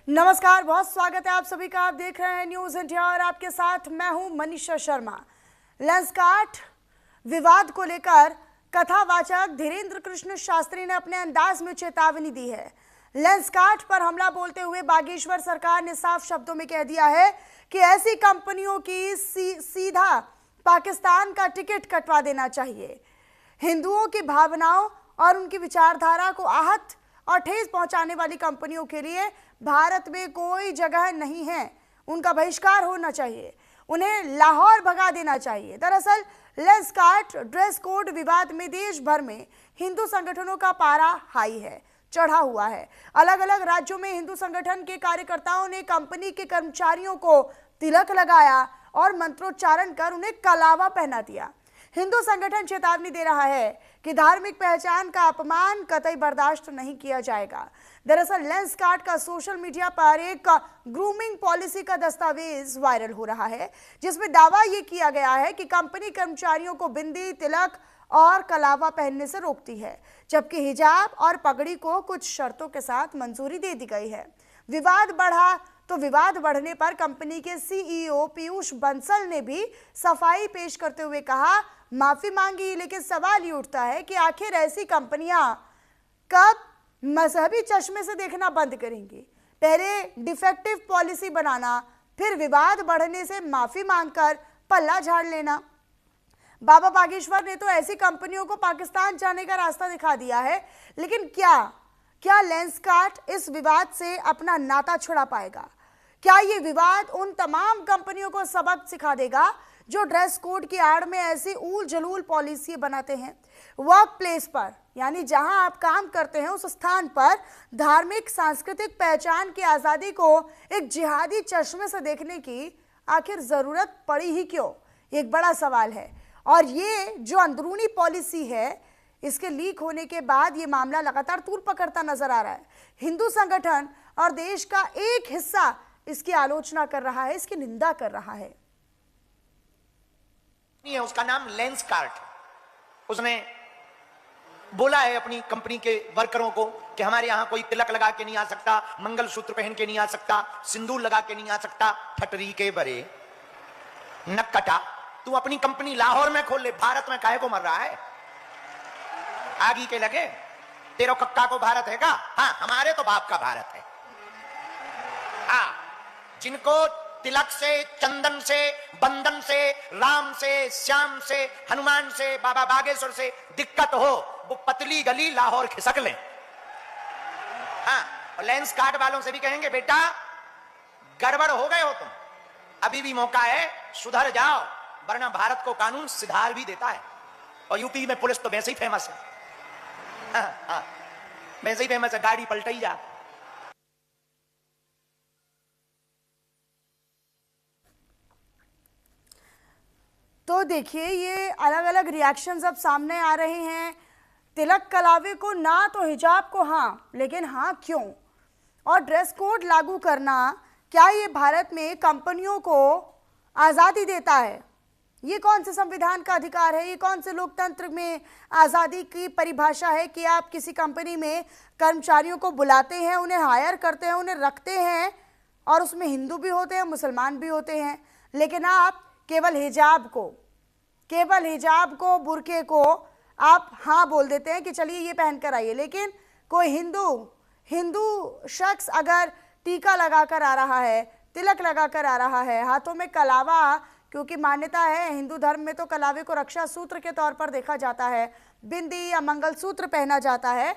नमस्कार, बहुत स्वागत है आप सभी का। आप देख रहे हैं न्यूज इंडिया और आपके साथ मैं हूं मनीषा शर्मा। लेंसकार्ट विवाद को लेकर कथावाचक धीरेन्द्र कृष्ण शास्त्री ने अपने अंदाज में चेतावनी दी है। लेंसकार्ट पर हमला बोलते हुए बागेश्वर सरकार ने साफ शब्दों में कह दिया है कि ऐसी कंपनियों की सीधा पाकिस्तान का टिकट कटवा देना चाहिए। हिंदुओं की भावनाओं और उनकी विचारधारा को आहत और ठेस पहुंचाने वाली कंपनियों के लिए भारत में कोई जगह नहीं है। उनका बहिष्कार होना चाहिए, उन्हें लाहौर भगा देना चाहिए। दरअसल लेंसकार्ट ड्रेस कोड विवाद में देश भर में हिंदू संगठनों का पारा हाई है, चढ़ा हुआ है। अलग अलग राज्यों में हिंदू संगठन के कार्यकर्ताओं ने कंपनी के कर्मचारियों को तिलक लगाया और मंत्रोच्चारण कर उन्हें कलावा पहना दिया। हिंदू संगठन चेतावनी दे रहा है कि धार्मिक पहचान का अपमान कतई बर्दाश्त नहीं किया जाएगा। दरअसल लेंसकार्ट का सोशल मीडिया पर एक ग्रूमिंग पॉलिसी का दस्तावेज वायरल हो रहा है, जिसमें दावा यह किया गया है कि कंपनी कर्मचारियों को बिंदी, तिलक और कलावा पहनने से रोकती है, जबकि हिजाब और पगड़ी को कुछ शर्तों के साथ मंजूरी दे दी गई है। विवाद बढ़ा तो विवाद बढ़ने पर कंपनी के सीईओ पीयूष बंसल ने भी सफाई पेश करते हुए कहा, माफी मांगी। लेकिन सवाल ये उठता है कि आखिर ऐसी कंपनियां कब मजहबी चश्मे से देखना बंद करेंगी? पहले डिफेक्टिव पॉलिसी बनाना, फिर विवाद बढ़ने से माफी मांगकर पल्ला झाड़ लेना। बाबा बागेश्वर ने तो ऐसी कंपनियों को पाकिस्तान जाने का रास्ता दिखा दिया है, लेकिन क्या लेंसकार्ट इस विवाद से अपना नाता छुड़ा पाएगा? क्या ये विवाद उन तमाम कंपनियों को सबक सिखा देगा जो ड्रेस कोड की आड़ में ऐसी ऊल जलूल पॉलिसी बनाते हैं? वर्क प्लेस पर, यानी जहां आप काम करते हैं, उस स्थान पर धार्मिक सांस्कृतिक पहचान की आज़ादी को एक जिहादी चश्मे से देखने की आखिर ज़रूरत पड़ी ही क्यों? एक बड़ा सवाल है। और ये जो अंदरूनी पॉलिसी है, इसके लीक होने के बाद ये मामला लगातार तूल पकड़ता नजर आ रहा है। हिंदू संगठन और देश का एक हिस्सा इसकी आलोचना कर रहा है, इसकी निंदा कर रहा है। उसका नाम लेंसकार्ट। उसने बोला है अपनी कंपनी के वर्करों को कि हमारे यहां कोई तिलक लगा के नहीं आ सकता, मंगलसूत्र पहन के नहीं आ सकता, सिंदूर लगा के नहीं आ सकता। ठटरी के बरे नक्कटा, तू अपनी कंपनी लाहौर में खोल ले, भारत में काहे को मर रहा है? आगी के लगे तेरो कक्का को भारत है का? हाँ, हमारे तो बाप का भारत है। हाँ, जिनको तिलक से, चंदन से, बंधन से, राम से, श्याम से, हनुमान से, बाबा बागेश्वर से दिक्कत हो, वो पतली गली लाहौर खिसक लें। हाँ, और लेंसकार्ट वालों से भी कहेंगे, बेटा गड़बड़ हो गए हो तुम, अभी भी मौका है, सुधर जाओ, वरना भारत को कानून सुधार भी देता है। और यूपी में पुलिस तो वैसे ही फेमस है। हाँ, वैसे ही फेमस है, गाड़ी पलटाई जा। तो देखिए, ये अलग अलग रिएक्शंस अब सामने आ रहे हैं। तिलक कलावे को ना, तो हिजाब को हाँ, लेकिन हाँ क्यों? और ड्रेस कोड लागू करना, क्या ये भारत में कंपनियों को आज़ादी देता है? ये कौन से संविधान का अधिकार है? ये कौन से लोकतंत्र में आज़ादी की परिभाषा है कि आप किसी कंपनी में कर्मचारियों को बुलाते हैं, उन्हें हायर करते हैं, उन्हें रखते हैं, और उसमें हिंदू भी होते हैं, मुसलमान भी होते हैं, लेकिन आप केवल हिजाब को, बुरके को आप हाँ बोल देते हैं कि चलिए ये पहन कर आइए। लेकिन कोई हिंदू शख्स अगर टीका लगाकर आ रहा है, तिलक लगाकर आ रहा है, हाथों में कलावा, क्योंकि मान्यता है हिंदू धर्म में तो कलावे को रक्षा सूत्र के तौर पर देखा जाता है, बिंदी या मंगलसूत्र पहना जाता है,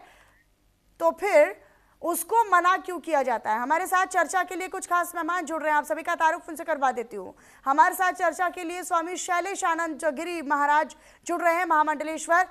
तो फिर उसको मना क्यों किया जाता है? हमारे साथ चर्चा के लिए कुछ खास मेहमान जुड़ रहे हैं, आप सभी का तारुफ उनसे करवा देती हूँ। हमारे साथ चर्चा के लिए स्वामी शैलेश आनंद गिरी महाराज जुड़ रहे हैं, महामंडलेश्वर।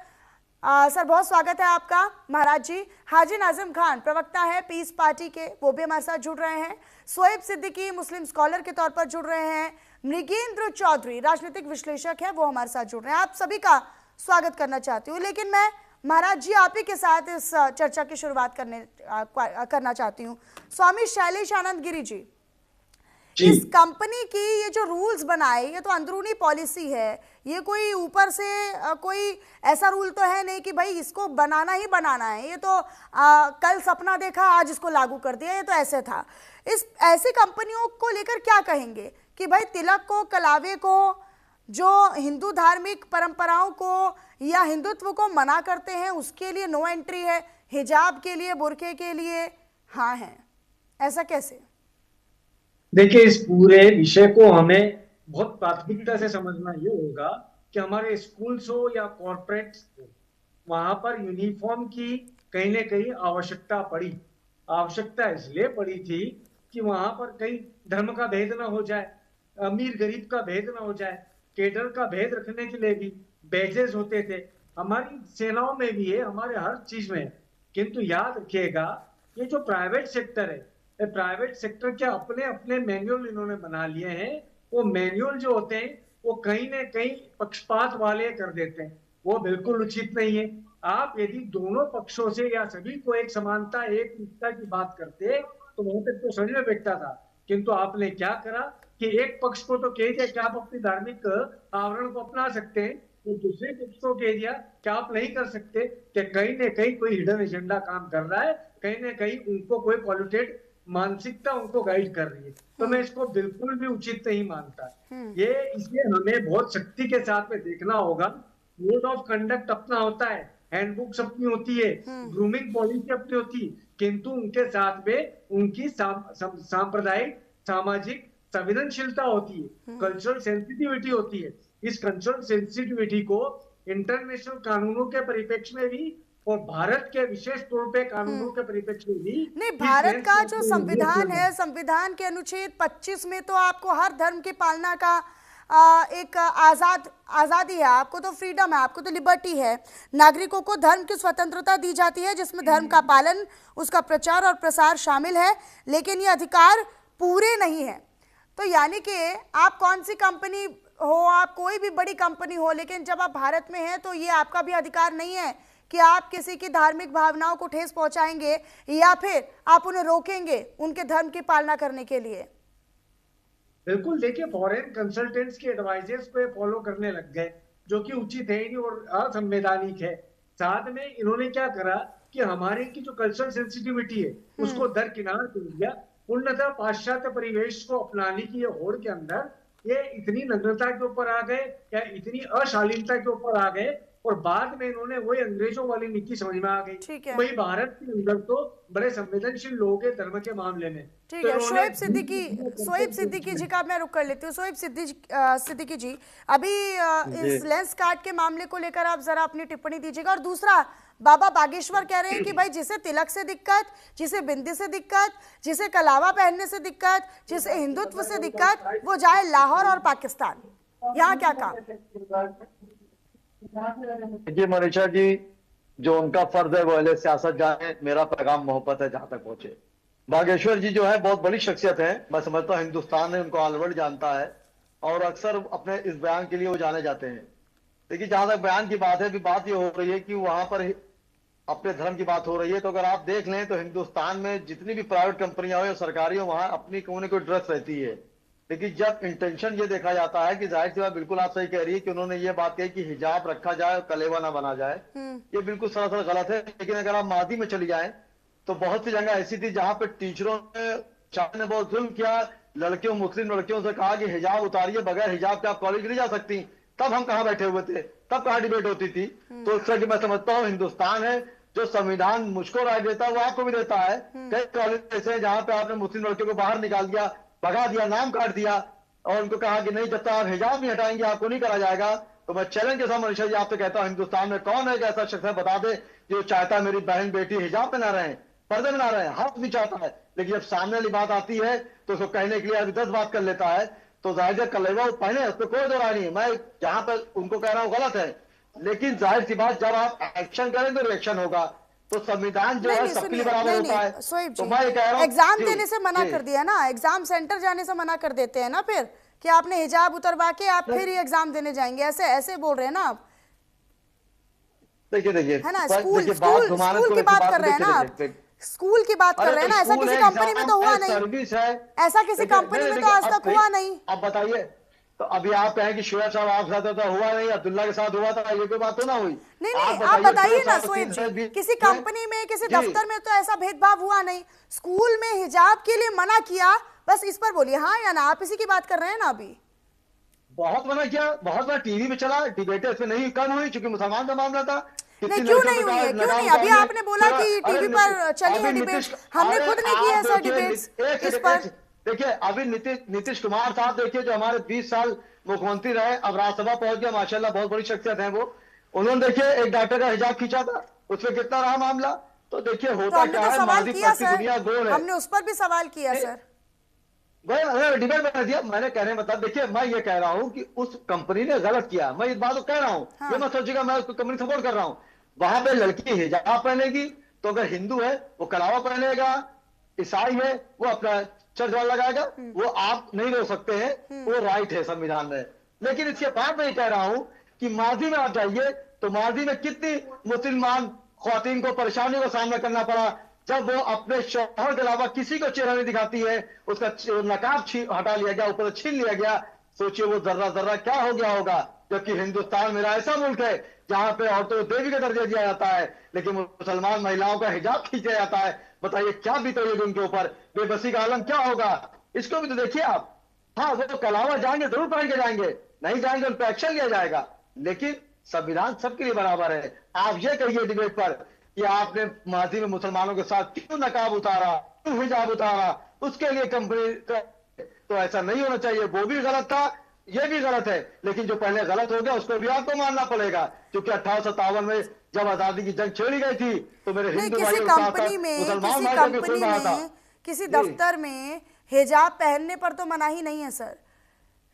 सर, बहुत स्वागत है आपका महाराज जी। हाजी नाजिम खान प्रवक्ता है पीस पार्टी के, वो भी हमारे साथ जुड़ रहे हैं। सोएब सिद्दीकी मुस्लिम स्कॉलर के तौर पर जुड़ रहे हैं। मृगेंद्र चौधरी राजनीतिक विश्लेषक है, वो हमारे साथ जुड़ रहे हैं। आप सभी का स्वागत करना चाहती हूँ। लेकिन मैं महाराज जी आप ही के साथ इस चर्चा की शुरुआत करना चाहती हूँ। स्वामी शैलेश आनंद गिरी जी, इस कंपनी की ये जो रूल्स बनाए, ये तो अंदरूनी पॉलिसी है, ये कोई ऊपर से कोई ऐसा रूल तो है नहीं कि भाई इसको बनाना ही बनाना है। ये तो कल सपना देखा आज इसको लागू कर दिया, ये तो ऐसे था। इस ऐसी कंपनियों को लेकर क्या कहेंगे कि भाई तिलक को, कलावे को, जो हिंदू धार्मिक परंपराओं को या हिंदुत्व को मना करते हैं, उसके लिए नो एंट्री है, हिजाब के लिए, बुर्के के लिए हाँ है, ऐसा कैसे? देखिए, इस पूरे विषय को हमें बहुत प्राथमिकता से समझना ये होगा कि हमारे स्कूल्स हो या कॉर्पोरेट्स हो, वहां पर यूनिफॉर्म की कहीं ना कहीं आवश्यकता पड़ी। आवश्यकता इसलिए पड़ी थी कि वहां पर कहीं धर्म का भेद ना हो जाए, अमीर गरीब का भेद ना हो जाए। केडर का भेद रखने के लिए भी बैजेस होते थे, हमारी सेनाओं में भी है, हमारे हर चीज में है। किंतु याद रखिएगा, ये जो प्राइवेट सेक्टर है, प्राइवेट सेक्टर के अपने अपने मैनुअल इन्होंने बना लिए हैं। वो मैनुअल जो होते हैं वो कहीं ना कहीं पक्षपात वाले कर देते हैं, वो बिल्कुल उचित नहीं है। आप यदि दोनों पक्षों से या सभी को एक समानता, एक एकता की बात करते तो वहां तक तो समझ में बैठता था। किंतु आपने क्या करा कि एक पक्ष को तो कह दिया कि आप अपनी धार्मिक आवरण को अपना सकते हैं, तो दूसरे पक्ष को कह दिया कि आप नहीं कर सकते, कि कहीं ना कहीं कोई हिडन एजेंडा काम कर रहा है, कहीं ना कहीं उनको कोई पॉल्यूटेड मानसिकता उनको गाइड कर रही है। तो मैं इसको बिल्कुल भी उचित नहीं मानता। ये इसलिए हमें बहुत सख्ती के साथ में देखना होगा। कोड ऑफ कंडक्ट अपना होता है, हैंडबुक्स अपनी होती है, ग्रूमिंग पॉलिसी अपनी होती है, किंतु उनके साथ में उनकी सांप्रदायिक, सामाजिक संवेदनशीलता होती है, कल्चरल सेंसिटिविटी होती है। इस कल्चरल सेंसिटिविटी को इंटरनेशनल कानूनों के परिप्रेक्ष्य में भी और भारत के विशेष तौर पे कानूनों के परिप्रेक्ष्य में भी नहीं, भारत का जो संविधान है, संविधान के अनुच्छेद 25 में तो आपको हर धर्म की पालना का एक आजादी है, आपको तो फ्रीडम है, आपको तो लिबर्टी है। नागरिकों को धर्म की स्वतंत्रता दी जाती है, जिसमें धर्म का पालन, उसका प्रचार और प्रसार शामिल है, लेकिन ये अधिकार पूरे नहीं है। तो यानी कि आप कौन सी कंपनी हो, आप कोई भी बड़ी कंपनी हो, लेकिन जब आप भारत में हैं तो ये आपका भी अधिकार नहीं है कि आप किसी की धार्मिक भावनाओं को ठेस पहुंचाएंगे या फिर आप उन्हें रोकेंगे उनके धर्म की पालना करने के लिए। बिल्कुल, देखिए, फॉरेन कंसल्टेंट्स के एडवाइजेस को फॉलो करने लग गए, जो कि उचित है नहीं और असंवैधानिक है। साथ में इन्होंने क्या करा कि हमारे की जो कल्चरल सेंसिटिविटी है उसको दरकिनार कर दिया। पूर्णतः पाश्चात्य परिवेश को अपनाने की ये होड़ के अंदर ये इतनी नग्नता के ऊपर आ गए या इतनी अशालीनता के ऊपर आ गए, और बाद में इन्होंने वही अंग्रेजों वाली नीति समझ में आ गई। वही भारत के अंदर तो बड़े संवेदनशील लोग हैं धर्म के मामले में। ठीक है, शोएब सिद्दीकी जी का मैं रुक कर लेती हूँ। शोएब सिद्दीकी जी, अभी इस लेंस कार्ड के मामले को लेकर आप जरा अपनी टिप्पणी दीजिएगा। और दूसरा, बाबा बागेश्वर कह रहे हैं कि भाई जिसे तिलक से दिक्कत, जिसे बिंदी से दिक्कत, जिसे कलावा पहनने से दिक्कत, जिसे हिंदुत्व से दिक्कत, वो जाए लाहौर और पाकिस्तान, यहाँ क्या काम? जी मनीषा जी, जो उनका फर्ज है वो अहले सियासत जाने, मेरा पैगाम मोहब्बत है जहां तक पहुंचे। बागेश्वर जी जो है बहुत बड़ी शख्सियत है, मैं समझता हूँ हिंदुस्तान ने उनको ऑलरेडी जानता है और अक्सर अपने इस बयान के लिए वो जाने जाते हैं। देखिए, जहां तक बयान की बात है, अभी बात ये हो रही है कि वहां पर अपने धर्म की बात हो रही है। तो अगर आप देख लें तो हिंदुस्तान में जितनी भी प्राइवेट कंपनियां हो या सरकारी हो, वहां अपनी कोई कोई ड्रेस रहती है। लेकिन जब इंटेंशन ये देखा जाता है कि जाहिर सी बात, बिल्कुल आप सही कह रही है कि उन्होंने ये बात कही कि हिजाब रखा जाए और कलेवा ना बना जाए, ये बिल्कुल सरासर गलत है। लेकिन अगर आप मादी में चली जाएं तो बहुत सी जगह ऐसी थी जहां पे टीचरों ने बहुत जुल्म किया, लड़कियों, मुस्लिम लड़कियों से कहा कि हिजाब उतारिए, बगैर हिजाब के आप कॉलेज नहीं जा सकती। तब हम कहाँ बैठे हुए थे, तब कहाँ डिबेट होती थी। तो इस तरह की मैं समझता हूँ हिंदुस्तान है, जो संविधान मुझको राय देता है वो आपको भी देता है। कई कॉलेज ऐसे हैं जहां पे आपने मुस्लिम लड़कियों को बाहर निकाल दिया, भगा दिया, नाम काट दिया और उनको कहा कि नहीं, जब तक आप हिजाब नहीं हटाएंगे आपको नहीं करा जाएगा। तो मैं चैलेंज के साथ मनीषा जी आपसे कहता हूँ, हिंदुस्तान में कौन है ऐसा शख्स है, बता दे, जो चाहता है मेरी बहन बेटी हिजाब में ना रहे, पर्दे में ना रहे, हक भी चाहता है। लेकिन जब सामने वाली बात आती है तो उसको कहने के लिए अभी 10 बात कर लेता है। तो जाहिर कलेवा वो पहने, उस पर कोई दो राय नहीं है। मैं जहां पर उनको कह रहा हूँ गलत है, लेकिन जाहिर सी बात, जब आप एक्शन करें तो रिएक्शन होगा। तो संविधान जो है सबके लिए बराबर होता है। तो मैं कह रहा हूं, एग्जाम देने से मना कर दिया ना, एग्जाम सेंटर जाने से मना कर देते हैं ना फिर, कि आपने हिजाब उतरवा के आप फिर ही एग्जाम देने जाएंगे, ऐसे बोल रहे हैं ना आप। देखिए है ना, स्कूल की बात कर रहे हैं ना आप। स्कूल की बात कर रहे हैं ना, ऐसा किसी कंपनी में तो हुआ नहीं, सर्विस है, ऐसा किसी कंपनी में तो आज तक हुआ नहीं। अब बताइए, तो अभी आप कहें कि शुएब साहब आपके साथ तो हुआ नहीं, अब्दुल्ला के साथ हुआ था, ये कोई बात तो ना हुई। नहीं नहीं, आप बताइए ना शोएब जी, किसी कंपनी में किसी दफ्तर में तो ऐसा भेदभाव हुआ नहीं, स्कूल में हिजाब के लिए मना किया, बस इस पर बोलिए हाँ या ना, आप इसी की बात कर रहे हैं ना अभी। बहुत मना किया, बहुत बार टीवी पे चला, डिबेटें इसमें नहीं कम हुई क्योंकि मुसलमान का मामला था। नहीं क्यों नहीं हुई है, क्यों नहीं? अभी आपने बोला कि टीवी पर चली है डिबेट, हमने खुद नहीं की है सर डिबेट इस पर। देखिए अभी नीतीश कुमार साहब देखिए, जो हमारे 20 साल मुख्यमंत्री रहे, अब राज्यसभा पहुंच गया, माशाल्लाह बहुत बड़ी शख्सियत है वो। उन्होंने देखिए एक डॉक्टर का हिजाब खींचा था, उसमें कितना रहा मामला। तो देखिए होता क्या है, माजी पत्ती दुनिया गोल है। हमने उस पर भी सवाल किया सर, डिबेट बना दिया। मैंने कहने मतलब देखिए, मैं ये कह रहा हूं कि उस कंपनी ने गलत किया, मैं इस बात को कह रहा हूं। हाँ। ये मत सोचिएगा मैं उसको कंपनी सपोर्ट कर रहा हूं। वहां पे लड़की हिजाब पहनेगी तो अगर हिंदू है वो कलावा पहनेगा, ईसाई है वो अपना चर्च वाला लगाएगा, वो आप नहीं रोक सकते हैं, वो राइट है संविधान में। लेकिन इसके बाद मैं ये कह रहा हूं कि माजी में आप जाइए तो माजी में कितनी मुसलमान ख्वातीन को परेशानियों का सामना करना पड़ा जब वो अपने शौहर के अलावा किसी को चेहरा नहीं दिखाती है, उसका नकाब हटा लिया गया, ऊपर छीन लिया गया। सोचिए वो जर्रा जर्रा क्या हो गया होगा। जबकि हिंदुस्तान मेरा ऐसा मुल्क है जहां पे औरतों को देवी का दर्जा दिया जाता है, लेकिन मुसलमान महिलाओं का हिजाब खींचा जाता है। बताइए क्या बीतेगी उनके ऊपर, बेबसी का आलम क्या होगा। इसको भी तो देखिए आप। हाँ वो कलावा जाएंगे, जरूर पहन के जाएंगे, नहीं जाएंगे उन पर एक्शन लिया जाएगा, लेकिन संविधान सबके लिए बराबर है। आप ये कहिए डिबेट पर कि आपने माजी में मुसलमानों के साथ क्यों नकाब उतारा, क्यों हिजाब उतारा, उसके लिए कंपनी तो ऐसा नहीं होना चाहिए। वो भी गलत था, ये भी गलत है, लेकिन जो पहले गलत हो गया उसको भी आपको मानना पड़ेगा। क्योंकि 1857 में जब आजादी की जंग छेड़ी गई थी तो मेरे हिंदू किसी कंपनी में किसी दफ्तर में हिजाब पहनने पर तो मनाही नहीं है सर।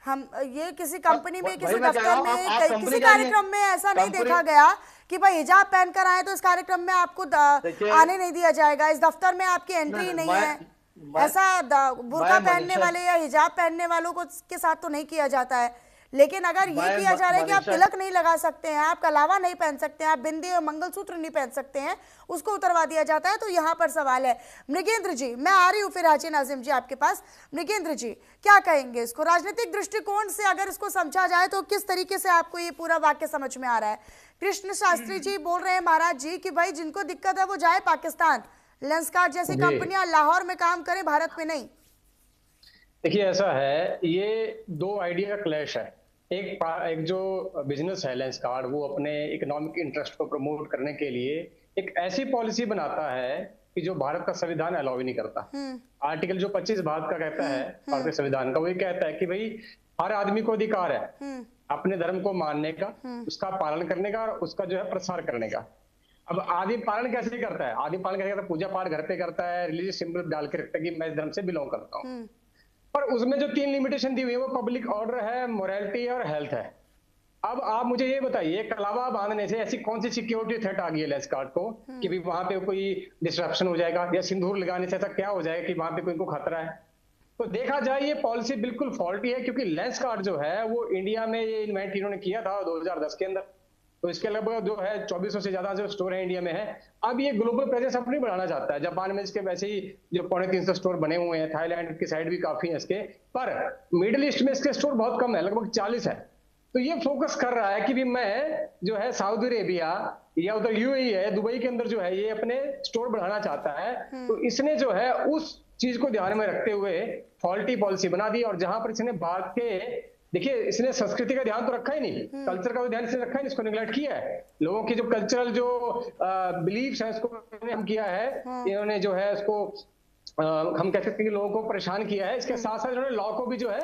हम ये किसी कंपनी में किसी दफ्तर में किसी कार्यक्रम में ऐसा नहीं देखा गया कि भाई हिजाब पहनकर आए तो इस कार्यक्रम में आपको आने नहीं दिया जाएगा, इस दफ्तर में आपकी एंट्री नहीं है। ऐसा बुर्का पहनने वाले या हिजाब पहनने वालों को के साथ तो नहीं किया जाता है। लेकिन अगर ये किया जा रहा है कि आप तिलक नहीं लगा सकते हैं, आप कलावा नहीं पहन सकते हैं, आप बिंदी और मंगलसूत्र नहीं पहन सकते हैं, उसको उतरवा दिया जाता है। तो यहाँ पर सवाल है। मृगेंद्र जी, मैं आ रही हूँ फिर हाजी नाजिम जी आपके पास। मृगेंद्र जी क्या कहेंगे इसको राजनीतिक दृष्टिकोण से, अगर इसको समझा जाए तो किस तरीके से आपको ये पूरा वाक्य समझ में आ रहा है? कृष्ण शास्त्री जी बोल रहे हैं महाराज जी कि भाई जिनको दिक्कत है वो जाए पाकिस्तान, लेंसकार्ट जैसी कंपनियां लाहौर में काम करें, भारत में नहीं। देखिए ऐसा है, ये दो आइडिया का क्लैश है। एक जो बिजनेस है लेंसकार्ट, वो अपने इकोनॉमिक इंटरेस्ट को प्रमोट करने के लिए एक ऐसी पॉलिसी बनाता है कि जो भारत का संविधान अलाउ ही नहीं करता। आर्टिकल जो 25 भारत का कहता है, भारतीय संविधान का, वो ये कहता है कि भाई हर आदमी को अधिकार है अपने धर्म को मानने का, उसका पालन करने का और उसका जो है प्रसार करने का। अब आदमी पालन कैसे करता है? आदमी पालन कैसे करता है? पूजा पाठ घर पे करता है, रिलीजियस सिंबल डाल के रखता है कि मैं इस धर्म से बिलोंग करता हूँ। पर उसमें जो 3 लिमिटेशन दी हुई है वो पब्लिक ऑर्डर है, मोरालिटी और हेल्थ है। अब आप मुझे ये बताइए, कलावा बांधने से ऐसी कौन सी सिक्योरिटी थ्रेट आ गई है लेंसकार्ट को कि भी वहां पे कोई डिस्ट्रप्शन हो जाएगा, या सिंदूर लगाने से ऐसा क्या हो जाएगा कि वहां पे कोई को खतरा है? तो देखा जाए ये पॉलिसी बिल्कुल फॉल्टी है, क्योंकि लेंसकार्ट जो है वो इंडिया में ये इन्वेंट इन्होंने किया था 2010 के अंदर। तो इसके लगभग जो है 2400 से ज्यादा जो स्टोर है इंडिया में है। अब ये ग्लोबल प्रेजेंस अपनी बढ़ाना चाहता है। जापान में इसके वैसे ही जो 350 स्टोर बने हुए हैं, थाईलैंड की साइड भी काफी है इसके, पर मिडिल ईस्ट में इसके स्टोर बहुत कम है, लगभग 40 है। तो ये फोकस कर रहा है कि भी मैं जो है सऊदी अरेबिया या उधर यूएई है, दुबई के अंदर जो है ये अपने स्टोर बढ़ाना चाहता है। तो इसने जो है उस चीज को ध्यान में रखते हुए फॉल्टी पॉलिसी बना दी। और जहां पर इसने भारत के, देखिए इसने संस्कृति का ध्यान तो रखा ही नहीं, कल्चर का तो ध्यान इसने रखा ही नहीं, इसको निगलेक्ट किया है। लोगों की जो कल्चरल जो बिलीव्स है उसको हम किया है, इन्होंने जो है उसको हम कह सकते हैं कि लोगों को परेशान किया है। इसके साथ साथ इन्होंने लॉ को भी जो है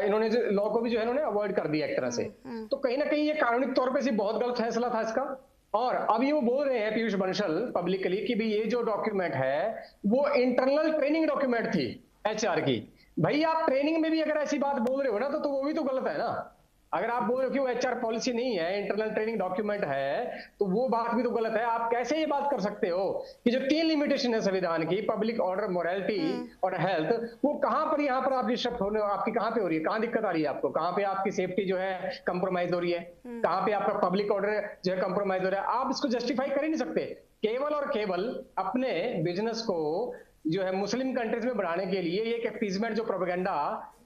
इन्होंने अवॉइड कर दिया एक तरह से। तो कहीं ना कहीं ये कानूनी तौर पे बहुत गलत फैसला था इसका। और अब ये वो बोल रहे हैं पीयूष बंसल पब्लिकली कि भी ये जो डॉक्यूमेंट है वो इंटरनल ट्रेनिंग डॉक्यूमेंट थी एचआर की। भाई आप ट्रेनिंग में भी अगर ऐसी बात बोल रहे हो ना तो वो भी तो गलत है ना। अगर आप बोल रहे हो कि वो एचआर पॉलिसी नहीं है, इंटरनल ट्रेनिंग डॉक्यूमेंट है, तो वो बात भी तो गलत है। आप कैसे ये बात कर सकते हो कि जो 3 लिमिटेशन है संविधान की, पब्लिक ऑर्डर, मोरालिटी और हेल्थ, वो कहां पर यहाँ पर आपकी शिफ्ट होने, आपकी कहां पे हो रही है, कहां दिक्कत आ रही है आपको, कहां पे आपकी सेफ्टी जो है कंप्रोमाइज हो रही है, कहां पे आपका पब्लिक ऑर्डर जो है कंप्रोमाइज हो रहा है? आप इसको जस्टिफाई कर ही नहीं सकते। केवल और केवल अपने बिजनेस को जो है मुस्लिम कंट्रीज में बढ़ाने के लिए ये अपीजमेंट जो प्रोपेगेंडा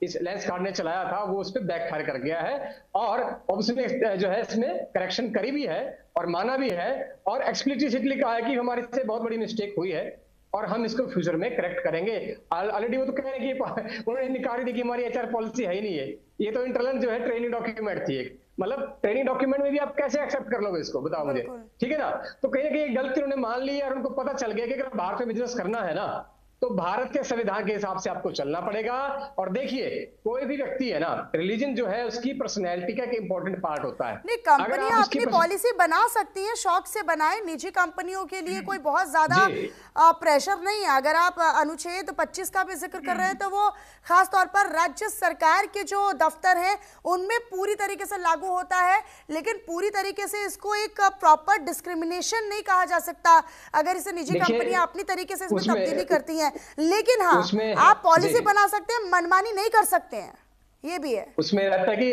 इस लेंसकार्ट ने चलाया था वो उस पर बैकफायर कर गया है। और उसने जो है इसमें करेक्शन करी भी है और माना भी है और एक्सप्लिसिटली कहा है कि हमारे से बहुत बड़ी मिस्टेक हुई है और हम इसको फ्यूचर में करेक्ट करेंगे। ऑलरेडी वो तो कह रहे हैं कि उन्होंने निकाल दी कि हमारी एचआर पॉलिसी है ही नहीं है, ये तो इंटरनल जो है ट्रेनिंग डॉक्यूमेंट थी एक। मतलब ट्रेनिंग डॉक्यूमेंट में भी आप कैसे एक्सेप्ट कर लोगे इसको, बताओ मुझे, ठीक है ना। तो कहीं ना कहीं गलती उन्होंने मान ली और उनको पता चल गया कि अगर बाहर पे बिजनेस करना है ना तो भारत के संविधान के हिसाब से आपको चलना पड़ेगा। और देखिए कोई भी व्यक्ति है ना, रिलीजन जो है उसकी पर्सनैलिटी का एक इंपॉर्टेंट पार्ट होता है। नहीं, कंपनियां अपनी पॉलिसी बना सकती हैं, शौक से बनाए। निजी कंपनियों के लिए कोई बहुत ज्यादा प्रेशर नहीं है। अगर आप अनुच्छेद 25 का भी जिक्र कर रहे हैं तो वो खास तौर पर राज्य सरकार के जो दफ्तर हैं उनमें पूरी तरीके से लागू होता है, लेकिन पूरी तरीके से इसको एक प्रॉपर डिस्क्रिमिनेशन नहीं कहा जा सकता अगर इसे निजी कंपनियां अपनी तरीके से इसमें तब्दीली करती हैं। लेकिन हाँ, आप पॉलिसी बना सकते हैं, मनमानी नहीं कर सकते हैं, ये भी है। उसमें रहता है कि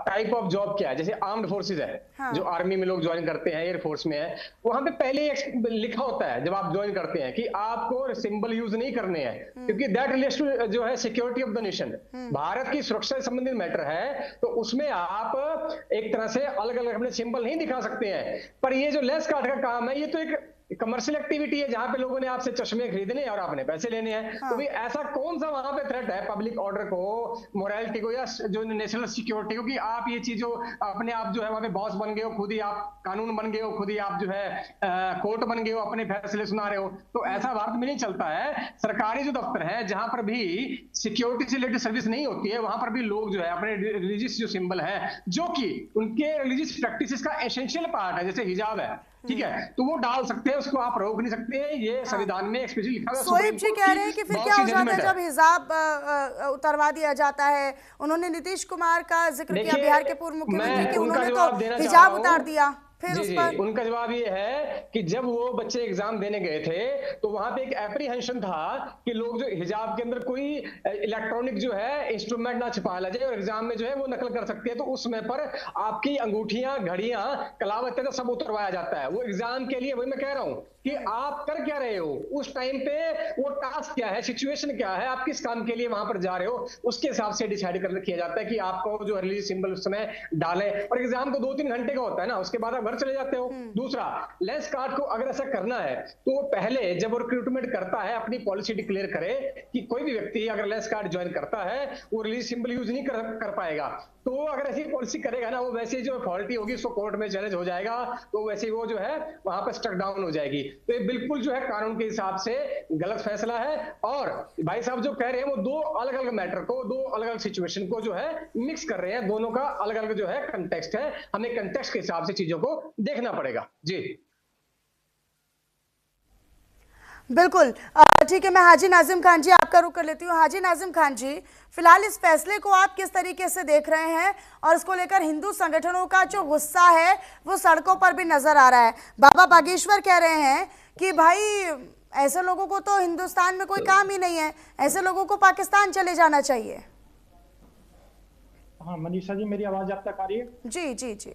टाइप ऑफ जॉब क्या है। जैसे आर्म्ड फोर्सेज है, हाँ। जो आर्मी में लोग ज्वाइन करते हैं, एयरफोर्स में है, वहां पे पहले ही लिखा होता है जब आप ज्वाइन करते हैं कि आपको सिंबल यूज नहीं करने हैं, क्योंकि दैट रिलेट्स टू जो है security of the nation, Bharat की सुरक्षा से संबंधित मैटर है। तो उसमें आप एक तरह से अलग अलग अपने सिंबल नहीं दिखा सकते हैं। पर ये जो लेंसकार्ट का काम है ये तो एक कमर्शियल एक्टिविटी है जहां पे लोगों ने आपसे चश्मे खरीदने हैं और आपने पैसे लेने हैं। हाँ। तो भी ऐसा कौन सा वहां पे थ्रेट है पब्लिक ऑर्डर को, मोरालिटी को या जो नेशनल सिक्योरिटी को कि आप ये चीजों अपने आप जो है वहां पे बॉस बन गए हो, खुद ही आप कानून बन गए हो, खुद ही आप जो है कोर्ट बन गए हो, अपने फैसले सुना रहे हो। तो ऐसा भारत में नहीं चलता है। सरकारी जो दफ्तर है जहां पर भी सिक्योरिटी से रिलेटेड सर्विस नहीं होती है वहां पर भी लोग जो है अपने रिलीजियस जो सिंबल है जो कि उनके रिलीजियस प्रैक्टिसेस का एसेंशियल पार्ट है, जैसे हिजाब है, ठीक है, तो वो डाल सकते हैं, उसको आप रोक नहीं सकते। ये संविधान में एक्सप्लिसिटली लिखा हुआ है। सोएब जी कह रहे हैं कि फिर क्या हो जाता है जब हिजाब उतरवा दिया जाता है। उन्होंने नीतीश कुमार का जिक्र किया, बिहार के पूर्व मुख्यमंत्री की, उन्होंने तो हिजाब उतार दिया। फिर उस पर उनका जवाब ये है कि जब वो बच्चे एग्जाम देने गए थे तो वहां पे एक एप्रीहेंशन था कि लोग जो हिजाब के अंदर कोई इलेक्ट्रॉनिक जो है इंस्ट्रूमेंट ना छिपा ला जाए और एग्जाम में जो है वो नकल कर सकते हैं। तो उस समय पर आपकी अंगूठियां, घड़ियां, कलावतें तो सब उतरवाया जाता है। वो एग्जाम के लिए, वही मैं कह रहा हूं कि आप कर क्या रहे हो उस टाइम पे, वो टास्क क्या है, सिचुएशन क्या है, आप किस काम के लिए वहां पर जा रहे हो, उसके हिसाब से डिसाइड कर किया जाता है कि आपको जो रिलीज सिंबल उस समय डालें। और एग्जाम को 2-3 घंटे का होता है ना, उसके बाद आप घर चले जाते हो। दूसरा, लेंसकार्ट को अगर ऐसा करना है तो पहले जब वो रिक्रूटमेंट करता है अपनी पॉलिसी डिक्लेयर करे कि कोई भी व्यक्ति अगर लेंसकार्ट ज्वाइन करता है वो रिलीज सिंबल यूज नहीं कर पाएगा। तो अगर ऐसी पॉलिसी करेगा ना, वो वैसे जो फॉल्टी होगी उसको कोर्ट में चैलेंज हो जाएगा, तो वैसे वो जो है वहां पर स्टक डाउन हो जाएगी। तो ये बिल्कुल जो है कानून के हिसाब से गलत फैसला है। और भाई साहब जो कह रहे हैं वो दो अलग अलग मैटर को, दो अलग अलग सिचुएशन को जो है मिक्स कर रहे हैं। दोनों का अलग अलग जो है कंटेक्स्ट है, हमें कंटेक्स्ट के हिसाब से चीजों को देखना पड़ेगा। जी बिल्कुल, ठीक है। मैं हाजी नाजिम खान जी आपका रुख कर लेती हूँ। हाजी नाजिम खान जी, फिलहाल इस फैसले को आप किस तरीके से देख रहे हैं और इसको लेकर हिंदू संगठनों का जो गुस्सा है वो सड़कों पर भी नजर आ रहा है। बाबा बागेश्वर कह रहे हैं कि भाई ऐसे लोगों को तो हिंदुस्तान में कोई काम ही नहीं है, ऐसे लोगों को पाकिस्तान चले जाना चाहिए। हाँ मनीषा जी, मेरी आवाज आप तक आ रही है? जी जी जी।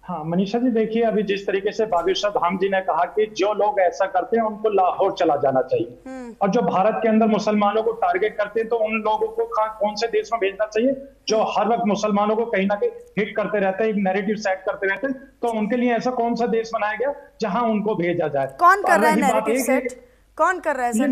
हाँ मनीषा जी, देखिए अभी जिस तरीके से बागेश्वर धाम जी ने कहा कि जो लोग ऐसा करते हैं उनको लाहौर चला जाना चाहिए, और जो भारत के अंदर मुसलमानों को टारगेट करते हैं तो उन लोगों को कौन से देश में भेजना चाहिए जो हर वक्त मुसलमानों को कहीं ना कहीं हिट करते रहते हैं, एक नैरेटिव सेट करते रहते हैं। तो उनके लिए ऐसा कौन सा देश बनाया गया जहां उनको भेजा जाए? कौन कर रहा है नैरेटिव सेट? कौन कर रहा है? ये